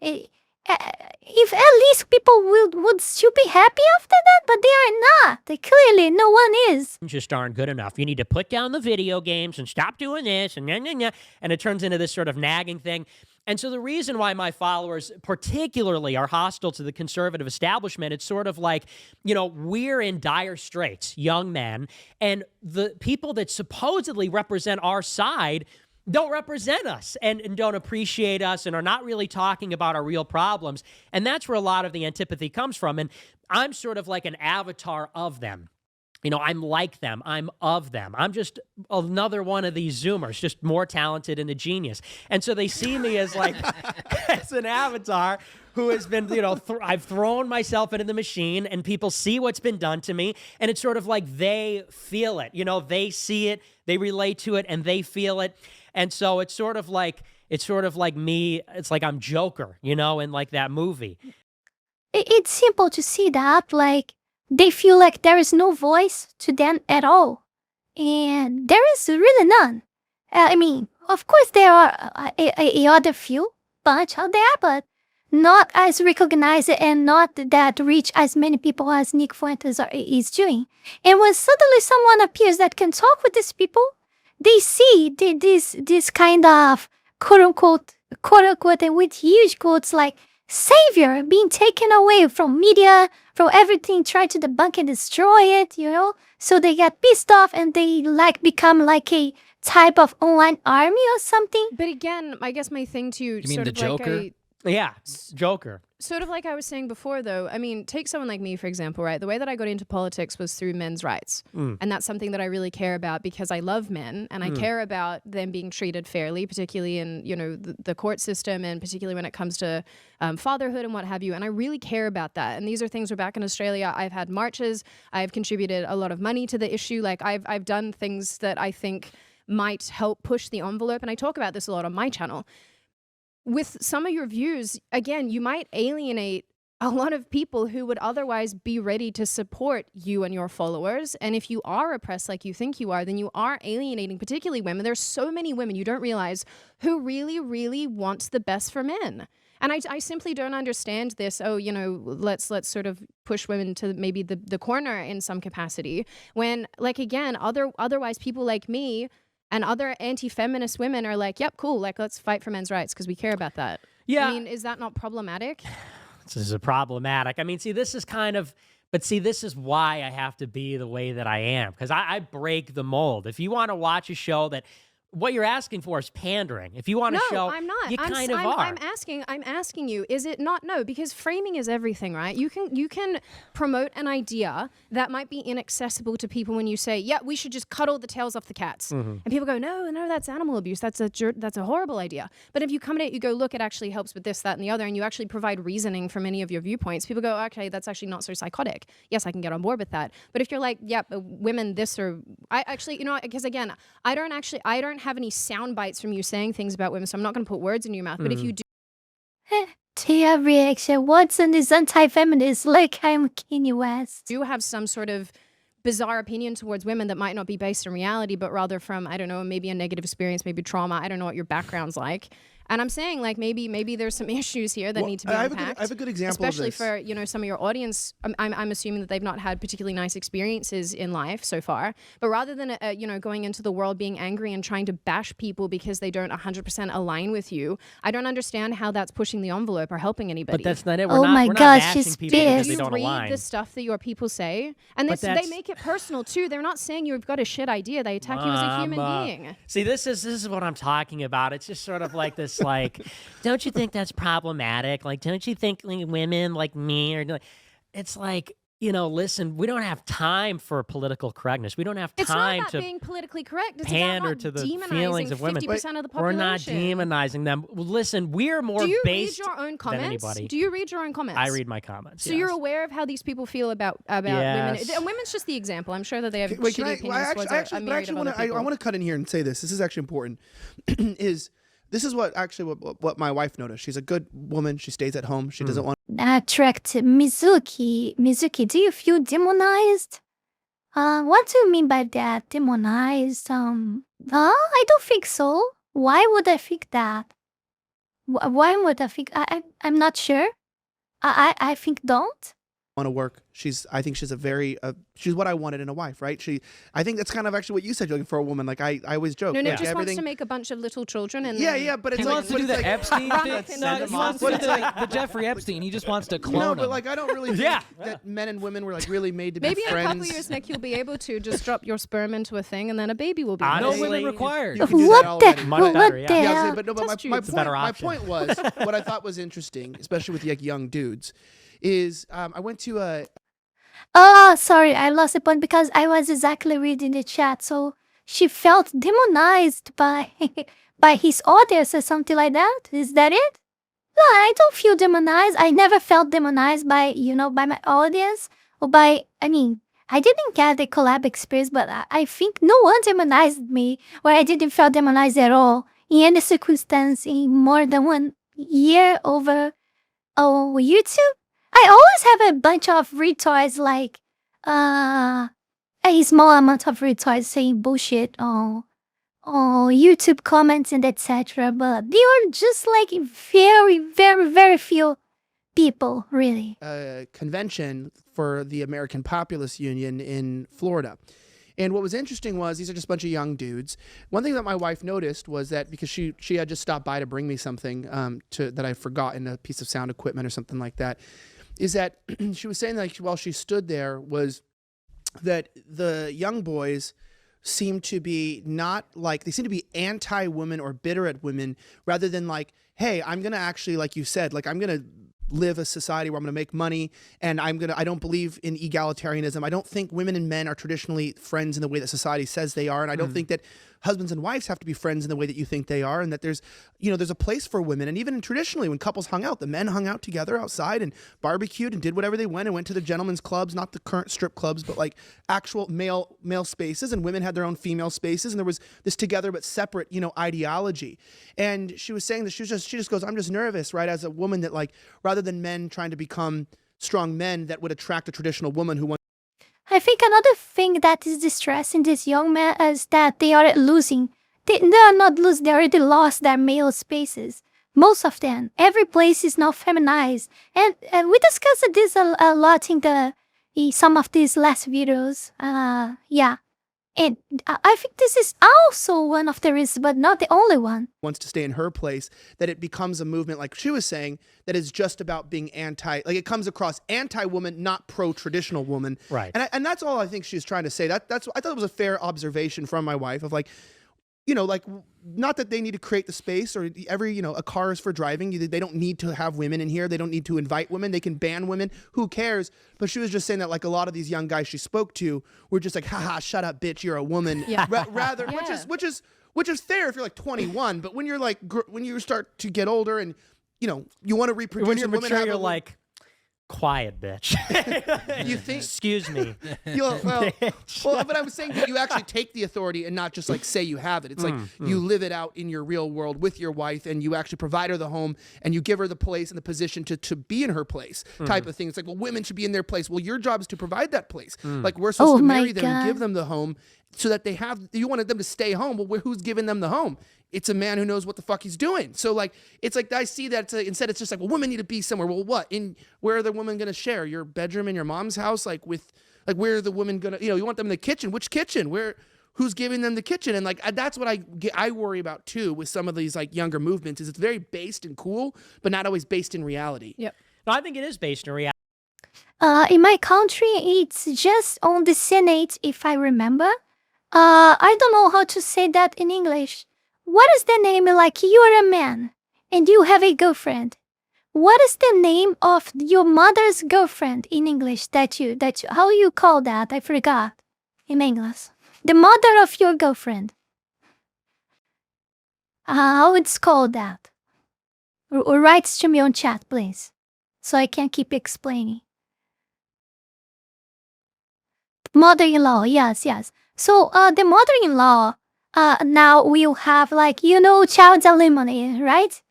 If at least people would still be happy after that, but they are not. Clearly, no one is. Just aren't good enough. You need to put down the video games and stop doing this and and it turns into this sort of nagging thing. And so the reason why my followers particularly are hostile to the conservative establishment, it's sort of like, you know, we're in dire straits, young men, and the people that supposedly represent our side, don't represent us and don't appreciate us and are not really talking about our real problems. And that's where a lot of the antipathy comes from. And I'm sort of like an avatar of them. You know, I'm like them. I'm of them. I'm just another one of these Zoomers, just more talented and a genius. And so they see me as like, as an avatar who has been, you know, I've thrown myself into the machine and people see what's been done to me. And it's sort of like they feel it, you know, they see it, they relate to it and they feel it. And so it's sort of like me. It's like I'm Joker, you know, in like that movie. It's simple to see that, like, they feel like there is no voice to them at all. And there is really none. I mean, of course there are a other few bunch out there, but not as recognized and not that reach as many people as Nick Fuentes is doing. And when suddenly someone appears that can talk with these people, they see this kind of quote unquote, and with huge quotes like savior being taken away from media, from everything, try to debunk and destroy it, you know? So they get pissed off and they like become like a type of online army or something. But again, I guess my thing to You mean sort the of Joker? like Yeah, Joker. sort of like I was saying before, though, I mean, take someone like me, for example, right? The way that I got into politics was through men's rights. And that's something that I really care about because I love men and I care about them being treated fairly, particularly in, you know, the court system and particularly when it comes to fatherhood and what have you. And I really care about that. And these are things where back in Australia, I've had marches, I've contributed a lot of money to the issue. Like I've done things that I think might help push the envelope. And I talk about this a lot on my channel. With some of your views, again, you might alienate a lot of people who would otherwise be ready to support you and your followers. And if you are oppressed like you think you are, then you are alienating particularly women. There's so many women you don't realize who really, really want the best for men. And I simply don't understand this, oh, you know, let's sort of push women to maybe the corner in some capacity. When, like, again, otherwise people like me and other anti-feminist women are like, yep, cool, like, let's fight for men's rights because we care about that. Yeah. I mean, is that not problematic? This is problematic. I mean, see, this is this is why I have to be the way that I am, because I break the mold. If you want to watch a show that what you're asking for is pandering. If you want to show, I'm not. you kind of are. I'm asking you, is it not? No, because framing is everything, right? You can promote an idea that might be inaccessible to people when you say, yeah, we should just cut all the tails off the cats. And people go, no, that's animal abuse. That's a horrible idea. But if you come at it, you go, look, it actually helps with this, that, and the other, and you actually provide reasoning for many of your viewpoints. People go, okay, that's actually not so psychotic. Yes, I can get on board with that. But if you're like, yeah, women, this or I actually, you know, because again, I don't have any sound bites from you saying things about women, so I'm not going to put words in your mouth. But if you do, Tia reaction, Watson is anti-feminist, like I'm Kanye West. do have some sort of bizarre opinion towards women that might not be based in reality, but rather from, I don't know, maybe a negative experience, maybe trauma. I don't know what your background's like. And I'm saying, like, maybe there's some issues here that need to be unpacked. I have a good example especially of this. for, you know, some of your audience. I'm assuming that they've not had particularly nice experiences in life so far. But rather than, you know, going into the world being angry and trying to bash people because they don't 100% align with you, I don't understand how that's pushing the envelope or helping anybody. But that's not it. Oh my we're not gosh, bashing she's people because pissed. they you don't read align. the stuff that your people say, and they make it personal too. They're not saying you've got a shit idea. They attack you as a human being. See, this is what I'm talking about. It's just sort of like this, like, don't you think that's problematic? Like, don't you think like, women like me are like, it's like, you know, listen, we don't have time for political correctness. We don't have It's time not about to being politically correct. It's pander about to the demonizing feelings of women. 50% of the population. We're not demonizing them. Well, listen, we're more Do you read based your own than comments? anybody. Do you read your own comments? I read my comments. So yes. you're aware of how these people feel about women. Yes. And women's just the example. I'm sure that they have Wait, shitty opinions towards a myriad of other I people. want to cut in here and say this. This is actually important. This is what my wife noticed. She's a good woman. She stays at home. She doesn't want. Attract Mizuki. Mizuki, do you feel demonized? What do you mean by that? Demonized? I don't think so. Why would I think that? Why would I think? I'm not sure. I think don't. Want to work. I think she's a very she's what I wanted in a wife, right? I think that's kind of actually what you said, you're looking for a woman. Like I always joke. No, like, just wants everything. to make a bunch of little children and Yeah, then- yeah, but it's He like wants to but do it's the like, Epstein thing. Send No, him he wants off. to do the Jeffrey Epstein. He just wants to clone no, him. but like I don't really think Yeah. that men and women were like really made to be Maybe in a friends. couple years, Nick, you'll be able to just drop your sperm into a thing and then a baby will be Honestly, no born. women you- required. You can do that What the already. Much what better, the yeah. Yeah, hell? but no, but That's true. my It's a point, better my option. point was what I thought was interesting, especially with like young dudes, is I went to a Oh, sorry, I lost the point because I was exactly reading the chat. So she felt demonized by by his audience or something like that. Is that it? No, I don't feel demonized. I never felt demonized by by my audience or by. I mean, I didn't get the collab experience, but I think no one demonized me, or I didn't feel demonized at all in any circumstance in more than 1 year over YouTube. I always have a bunch of retweets, like a small amount of retweets saying bullshit on YouTube comments and etc. But they are just like very, very, very few people, really. convention for the American Populist Union in Florida. And what was interesting was these are just a bunch of young dudes. One thing that my wife noticed was that because she had just stopped by to bring me something that I forgot in a piece of sound equipment or something like that, is that she was saying like while she stood there was that the young boys seem to be they seem to be anti-women or bitter at women rather than like, hey, I'm going to actually, like you said, like I'm going to live a society where I'm going to make money and I don't believe in egalitarianism. I don't think women and men are traditionally friends in the way that society says they are. And I don't think that husbands and wives have to be friends in the way that you think they are. And that there's a place for women. And even traditionally when couples hung out, the men hung out together outside and barbecued and did whatever they went and went to the gentlemen's clubs, not the current strip clubs, but like actual male spaces, and women had their own female spaces. And there was this together but separate, ideology. And she was saying that she just goes, I'm just nervous, right? As a woman that like, rather than men trying to become strong men that would attract a traditional woman who wants. I think another thing that is distressing these young men is that they are losing. They are not losing, they already lost their male spaces. Most of them. Every place is now feminized. And we discussed this a lot in some of these last videos. Yeah. And I think this is also one of the reasons, but not the only one. Wants to stay in her place, that it becomes a movement, like she was saying, that is just about being like it comes across anti-woman, not pro-traditional woman. Right. And that's all I think she's trying to say. I thought it was a fair observation from my wife of like, like not that they need to create the space or a car is for driving. They don't need to have women in here. They don't need to invite women. They can ban women. Who cares? But she was just saying that like a lot of these young guys she spoke to were just like, haha, shut up, bitch, you're a woman. Yeah. Rather, Yeah. which is fair if you're like 21. But when you're like, when you start to get older and, you want to reproduce. When you're and women mature, have you're a- like, quiet, bitch. You think- Excuse me. well, Bitch. but I was saying that you actually take the authority and not just like say you have it. It's like you live it out in your real world with your wife, and you actually provide her the home and you give her the place and the position to be in her place type of thing. It's like, well, women should be in their place. Well, your job is to provide that place. Like we're supposed Oh to my marry them and God. give them the home so that you wanted them to stay home. Well, who's giving them the home? It's a man who knows what the fuck he's doing. So like, it's like, I see that instead it's just like, well, women need to be somewhere. Well, what? Where are the women going to share? Your bedroom in your mom's house? Like where are the women going to, you want them in the kitchen? Which kitchen? Who's giving them the kitchen? And like, that's what I worry about too with some of these like younger movements is it's very based and cool, but not always based in reality. Yep. No, I think it is based in reality. In my country, it's just on the Senate, if I remember. I don't know how to say that in English. What is the name? Like, you're a man and you have a girlfriend. What is the name of your mother's girlfriend in English? How you call that? I forgot. In English, the mother of your girlfriend. How it's called that? Or write to me on chat, please, so I can keep explaining. Mother-in-law, yes. So, the mother-in-law, now will have like, child alimony, right?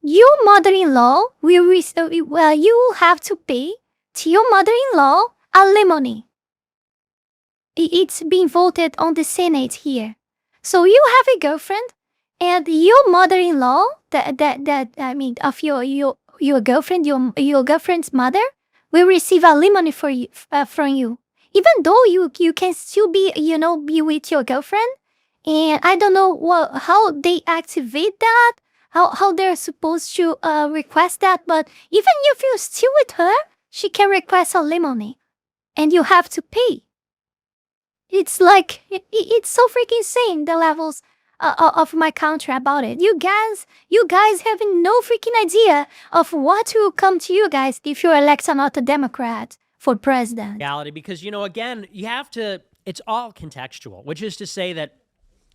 Your mother-in-law will, you will have to pay to your mother-in-law alimony. It's being voted on the Senate here. So you have a girlfriend, and your mother-in-law, of your girlfriend, your girlfriend's mother, will receive alimony for you, from you, even though you can still be be with your girlfriend. And I don't know how they activate that, how they're supposed to request that, but even if you're still with her, she can request alimony, and you have to pay. It's like it's so freaking insane, the levels of my country about it. You guys have no freaking idea of what will come to you guys if you elect another Democrat for president. Reality, because again, you have to. It's all contextual, which is to say that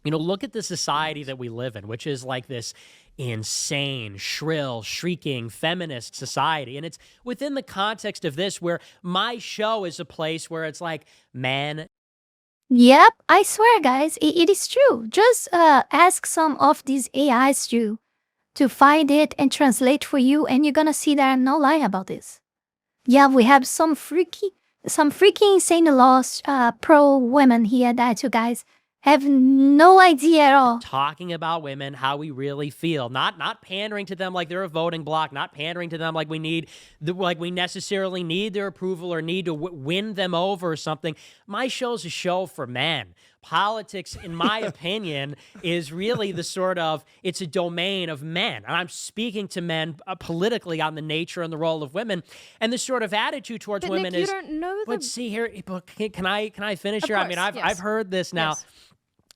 look at the society that we live in, which is like this insane, shrill, shrieking, feminist society. And it's within the context of this where my show is a place where it's like men. Yep, I swear, guys, it is true. Just ask some of these AIs to find it and translate for you, and you're gonna see there are no lie about this. Yeah, we have some freaking insane laws pro women here that you guys have no idea at all. Talking about women, how we really feel, not pandering to them like they're a voting bloc, not pandering to them like we necessarily need their approval or need to win them over or something. My show's a show for men. Politics, in my opinion, is really it's a domain of men. And I'm speaking to men politically on the nature and the role of women. And the sort of attitude towards But women Nick, is, you don't know but see here, can I finish Of here? I course, mean, I've yes. heard this now. Yes.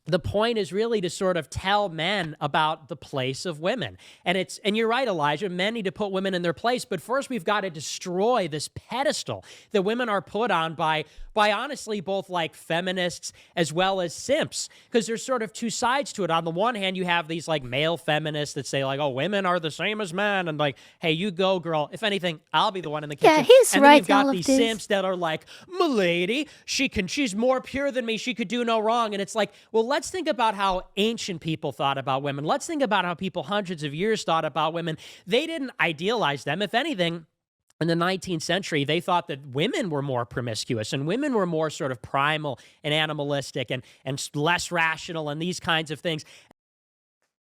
The point is really to sort of tell men about the place of women. And you're right, Elijah, men need to put women in their place, but first we've got to destroy this pedestal that women are put on by honestly both like feminists as well as simps, because there's sort of two sides to it. On the one hand, you have these like male feminists that say like, oh, women are the same as men, and like, hey, you go, girl. If anything, I'll be the one in the kitchen. Yeah, he's and right. Then you've got all of these this. simps that are like, milady, she's more pure than me. She could do no wrong. And it's like, well, let's think about how ancient people thought about women. Let's think about how people hundreds of years thought about women. They didn't idealize them. If anything, in the 19th century, they thought that women were more promiscuous and women were more sort of primal and animalistic and less rational and these kinds of things.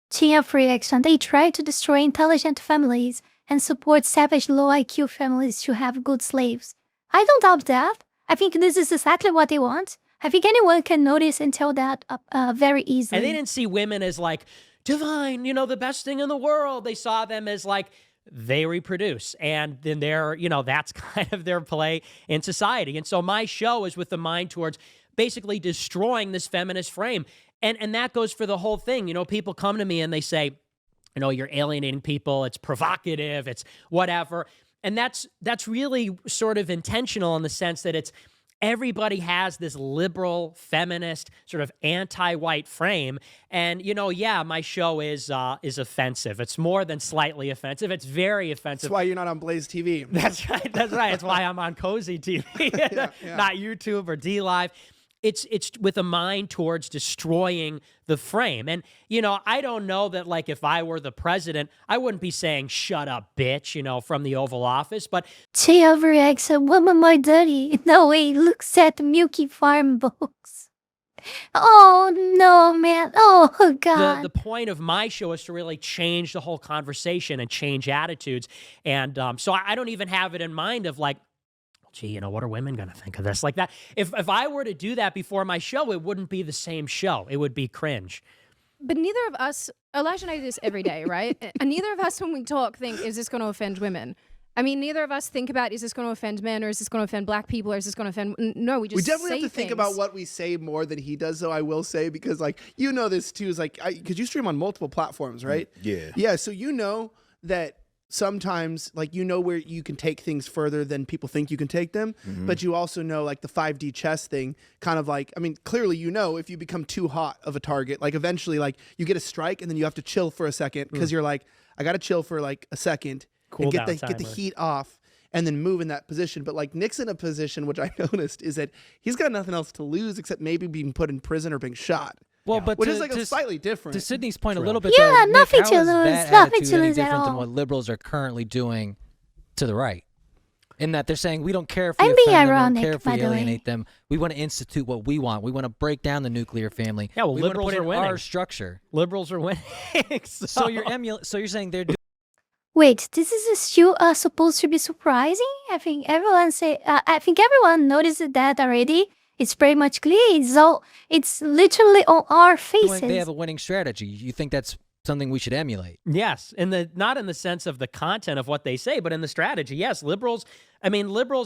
Tia free action. They try to destroy intelligent families and support savage low IQ families to have good slaves. I don't doubt that. I think this is exactly what they want. I think anyone can notice and tell that very easily. And they didn't see women as like divine, the best thing in the world. They saw them as like they reproduce, and then that's kind of their play in society. And so my show is with the mind towards basically destroying this feminist frame. And that goes for the whole thing. People come to me and they say, you're alienating people. It's provocative. It's whatever. And that's really sort of intentional in the sense that it's everybody has this liberal, feminist, sort of anti-white frame. And, my show is offensive. It's more than slightly offensive. It's very offensive. That's why you're not on Blaze TV. That's right. That's right. It's why I'm on Cozy TV, Yeah. not YouTube or D-Live. It's with a mind towards destroying the frame. And, I don't know that, like, if I were the president, I wouldn't be saying, shut up, bitch, from the Oval Office. But Tia reacts a woman more dirty. No way, looks at Milky Farm books. Oh, no, man. Oh, God. the point of my show is to really change the whole conversation and change attitudes. And so I don't even have it in mind of, like, gee, what are women going to think of this? Like that. If I were to do that before my show, it wouldn't be the same show. It would be cringe. But neither of us, Elijah and I do this every day, right? And neither of us, when we talk, think, is this going to offend women? I mean, neither of us think about, is this going to offend men, or is this going to offend black people, or is this going to offend... No, we just We definitely say have to think things. about what we say more than he does, though, I will say, because, this, too, is, because you stream on multiple platforms, right? Yeah. Yeah, so that sometimes, where you can take things further than people think you can take them, but you also know, the 5D chess thing, kind of clearly if you become too hot of a target, eventually, you get a strike, and then you have to chill for a second, because you're like, I got to chill for, a second, Cool and get down the timer. heat off, and then move in that position. But Nick's in a position, which I noticed, is that he's got nothing else to lose except maybe being put in prison or being shot. Well, but Which to, is to, slightly different. to Sydney's point a True. little bit. Yeah, though, Nick, nothing how to is lose, that nothing attitude to any lose at different than all. what liberals are currently doing to the right? In that they're saying we don't care if we I'm offend being them, we don't ironic, care if we by the way. alienate them. We want to institute what we want. We want to break down the nuclear family. Yeah, well, we want to liberals put are in winning. our structure. Liberals are winning. So you're saying they're doing Wait, this is still supposed to be surprising? I think everyone noticed that already. It's pretty much clear. It's literally on our faces. They have a winning strategy. You think that's something we should emulate? Yes, not in the sense of the content of what they say, but in the strategy. Yes, liberals,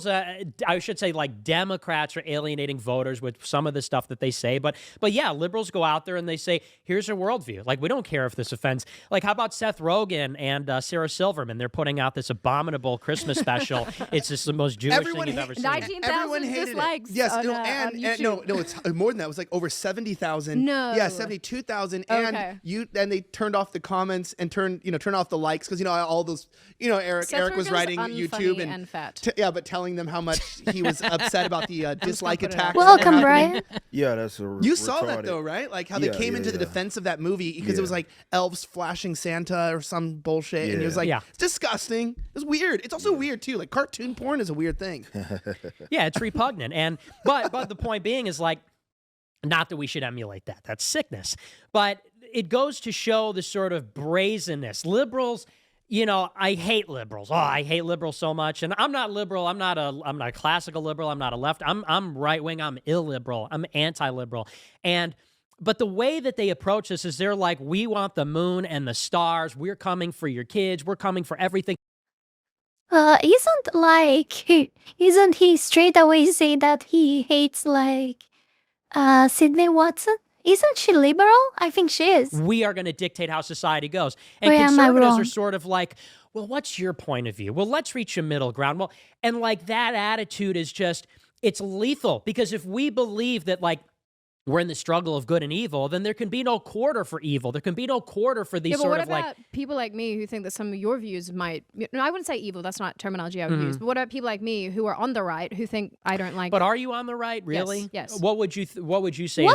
I should say like Democrats are alienating voters with some of the stuff that they say, but yeah, liberals go out there and they say, here's our worldview. Like, we don't care if this offends. Like, how about Seth Rogen and Sarah Silverman? They're putting out this abominable Christmas special. It's just the most Jewish thing you've ever seen. 19,000 dislikes. Yes, on, and YouTube. no, it's more than that. It was like over 70,000. No. Yeah, 72,000. Okay. And they turned off the comments and turned off the likes because all those Eric was writing YouTube and fat. but telling them how much he was upset about the dislike attack. Welcome, Brian. Yeah, that's You saw that though, right? Like how they came into the defense of that movie because it was like elves flashing Santa or some bullshit, and he was like, it's disgusting. It's weird. It's also weird too. Like cartoon porn is a weird thing. Yeah, it's repugnant. And but the point being is like, not that we should emulate that. That's sickness. But it goes to show the sort of brazenness. Liberals, I hate liberals. Oh, I hate liberals so much. And I'm not liberal. I'm not a classical liberal. I'm not a left. I'm right wing. I'm illiberal. I'm anti-liberal. But the way that they approach this is they're like, we want the moon and the stars. We're coming for your kids. We're coming for everything. Isn't he straight away say that he hates Sydney Watson? Isn't she liberal? I think she is. We are going to dictate how society goes. And Where am I conservatives wrong? are sort of like, well, what's your point of view? Well, let's reach a middle ground. Well, and like that attitude is just, it's lethal, because if we believe that like we're in the struggle of good and evil, then there can be no quarter for evil. There can be no quarter for these sort of like... what about people like me who think that some of your views might... No, I wouldn't say evil. That's not terminology I would use. But what about people like me who are on the right who think I don't like... But are you on the right, really? Yes. What would you say What is right? What would you say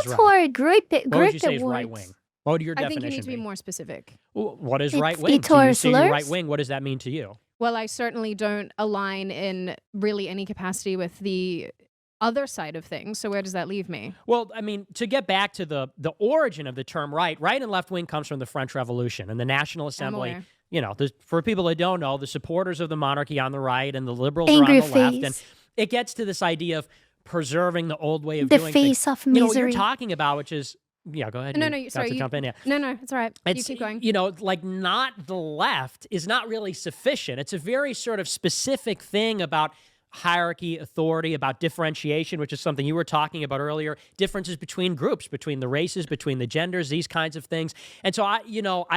is right wing? What would your I definition think you need to be be? more specific. Well, what is It's right wing? it So you or say you're slurs? right wing. What does that mean to you? Well, I certainly don't align in really any capacity with the other side of things. So where does that leave me? Well, I mean, to get back to the origin of the term right and left wing comes from the French Revolution and the National Assembly. aware. For people that don't know, the supporters of the monarchy on the right and the liberals Angry are on the left. face. And it gets to this idea of preserving the old way of The doing things. face of What you're misery. talking about, which is, yeah, go ahead. No, You no, got sorry. to jump in, yeah. No, it's all right. You It's, keep going. like not the left is not really sufficient. It's a very sort of specific thing about hierarchy, authority, about differentiation, which is something you were talking about earlier, differences between groups, between the races, between the genders, these kinds of things. And so I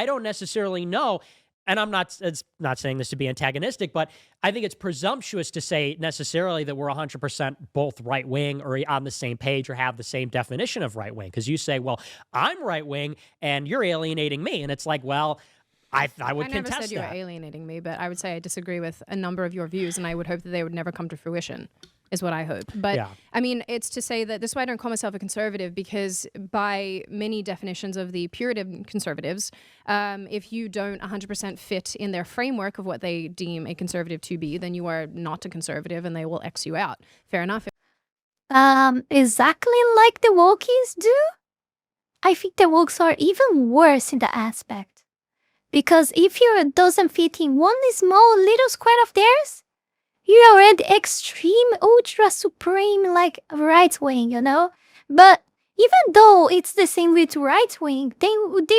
don't necessarily know, and it's not saying this to be antagonistic, but I think it's presumptuous to say necessarily that we're 100% both right-wing or on the same page or have the same definition of right-wing. Because you say, well, I'm right-wing and you're alienating me. And it's like, well, I would I never contest said you were that. alienating me, but I would say I disagree with a number of your views, and I would hope that they would never come to fruition, is what I hope. But Yeah. I mean, it's to say that this is why I don't call myself a conservative, because by many definitions of the Puritan conservatives, if you don't 100% fit in their framework of what they deem a conservative to be, then you are not a conservative, and they will X you out. Fair enough. Exactly like the wokies do? I think the wokes are even worse in the aspect. Because if you doesn't fit in one small little square of theirs, you're already extreme, ultra supreme, like right wing, But even though it's the same with right wing, they would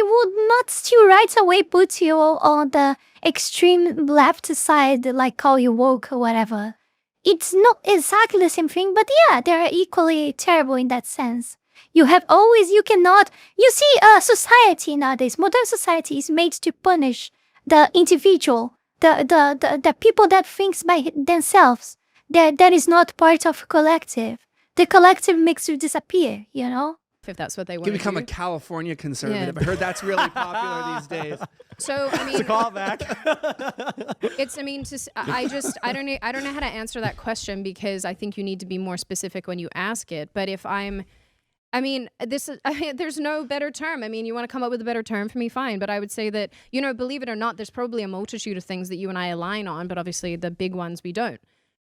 not still right away put you on the extreme left side, like call you woke or whatever. It's not exactly the same thing, but yeah, they're equally terrible in that sense. You see, society nowadays, modern society is made to punish the individual, the people that thinks by themselves, that is not part of collective. The collective makes you disappear, If that's what they want You to become do. a California conservative. I heard that's really popular these days. So I mean, Callback. I don't know how to answer that question, because I think you need to be more specific when you ask it. But if there's no better term. I mean, you want to come up with a better term for me, fine. But I would say that, believe it or not, there's probably a multitude of things that you and I align on, but obviously the big ones we don't.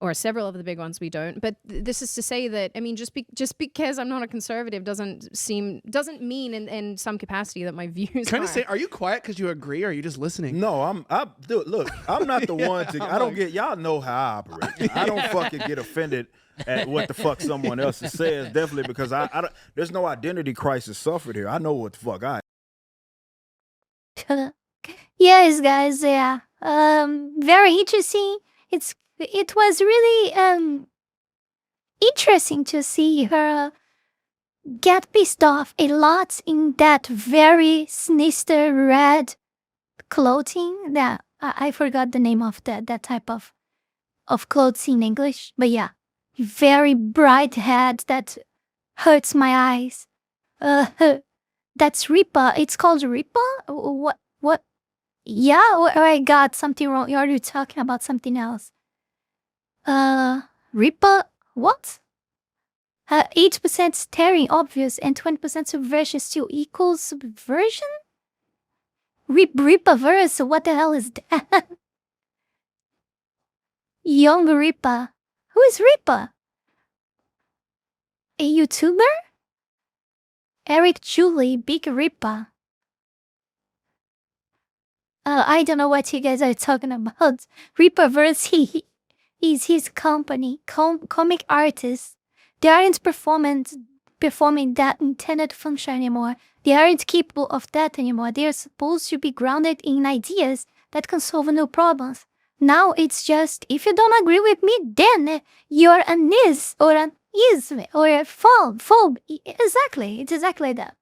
or several of the big ones we don't. But this is to say that, I mean, just because I'm not a conservative doesn't mean in some capacity that my views Trying are. to say, are you quiet because you agree, or are you just listening? No, dude, look, I'm not the one to. I don't get. Y'all know how I operate. I don't fucking get offended at what the fuck someone else says. Definitely because I don't. There's no identity crisis suffered here. I know what the fuck I. Yes, guys. Yeah. Very interesting. It was really interesting to see her get pissed off a lot in that very sinister red clothing. That I forgot the name of that type of clothes in English. But yeah, very bright head that hurts my eyes. That's Ripa. It's called Ripa? What? Yeah, or I got something wrong. Are you talking about something else? Ripa? What? 8% staring obvious and 20% subversion still equals subversion? Ripa-verse, what the hell is that? Young Ripa. Who is Ripa? A YouTuber? Eric Julie, Big Ripa. I don't know what you guys are talking about. Ripa-verse, he is his company, comic artists. They aren't performing that intended function anymore. They aren't capable of that anymore. They are supposed to be grounded in ideas that can solve new problems. Now it's just, if you don't agree with me, then you're a nis or an ism or a phobe. Exactly, it's exactly that.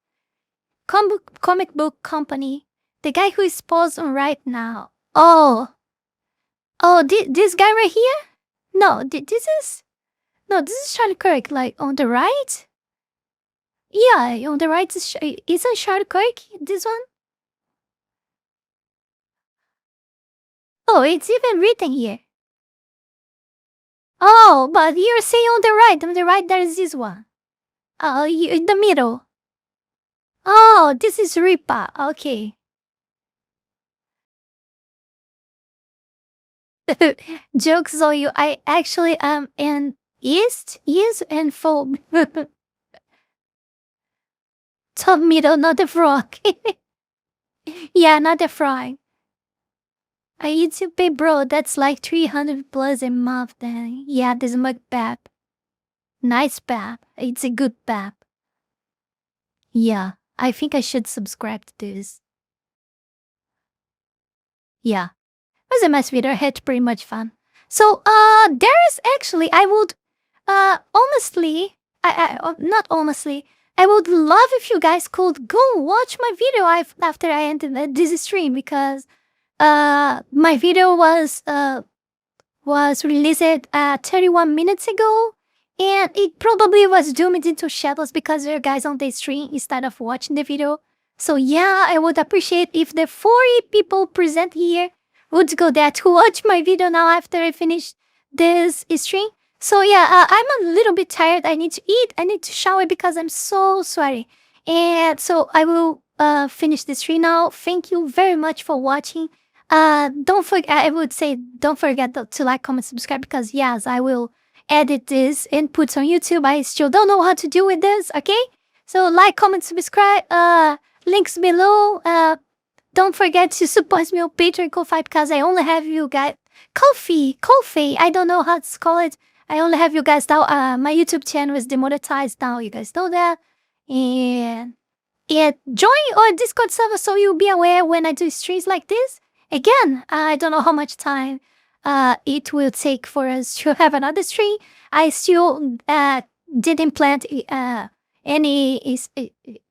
Comic book company. The guy who is paused on right now. Oh, this guy right here? No, this is Charlie Kirk, like, on the right? Yeah, on the right isn't Charlie Kirk, this one? Oh, it's even written here. Oh, but you're saying on the right there is this one. Oh, in the middle. Oh, this is Ripa, okay. Jokes on you, I actually am an East and phobe. Top middle, not the frog. Yeah, not the frog. I YouTube pay, bro, that's like 300 plus a month then. Yeah, this mug pap. Nice pap. It's a good pap. Yeah, I think I should subscribe to this. Yeah. It was a nice video, I had pretty much fun. So, there's actually, I would, honestly, I would love if you guys could go watch my video after I ended this stream, because, my video was released 31 minutes ago, and it probably was doomed into shadows because there are guys on the stream instead of watching the video. So yeah, I would appreciate if the 40 people present here would go there to watch my video now after I finish this stream. So yeah, I'm a little bit tired. I need to eat. I need to shower because I'm so sweaty. And so I will finish this stream now. Thank you very much for watching. Don't forget to like, comment, subscribe, because yes, I will edit this and put on YouTube. I still don't know how to do with this, okay? So like, comment, subscribe, links below. Don't forget to support me on Patreon, Ko-Fi, because I only have you guys. Ko-Fi, I don't know how to call it. I only have you guys now. My YouTube channel is demonetized now. You guys know that. And join our Discord server so you'll be aware when I do streams like this. Again, I don't know how much time it will take for us to have another stream. I still didn't plan any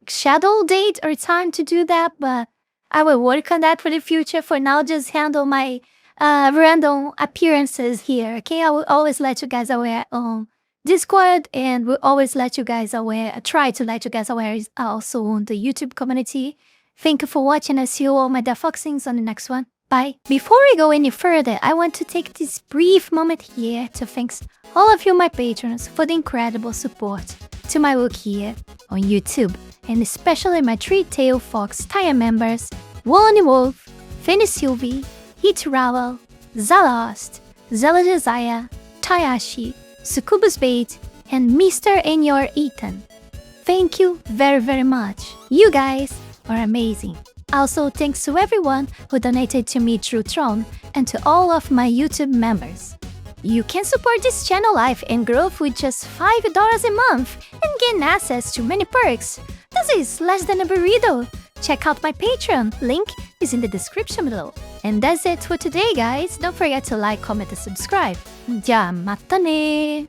shadow date or time to do that, but I will work on that for the future. For now, just handle my random appearances here, okay? I will always let you guys aware on Discord, and will always let you guys aware, try to let you guys aware also on the YouTube community. Thank you for watching. I see you all my Foxings on the next one. Bye. Before we go any further, I want to take this brief moment here to thank all of you, my patrons, for the incredible support to my work here on YouTube, and especially my three-tail fox tier members, One Wolf, Fenny Sylvy, Heath Rowell, Zalost, Zaela Zhezzaia, Tayashi, SuccubusBait, and Mr. and your Eaton. Thank you very, very much. You guys are amazing. Also, thanks to everyone who donated to me through Tron and to all of my YouTube members. You can support this channel life and growth with just $5 a month and gain access to many perks. This is less than a burrito. Check out my Patreon, link is in the description below. And that's it for today, guys. Don't forget to like, comment, and subscribe. Ja, mata ne!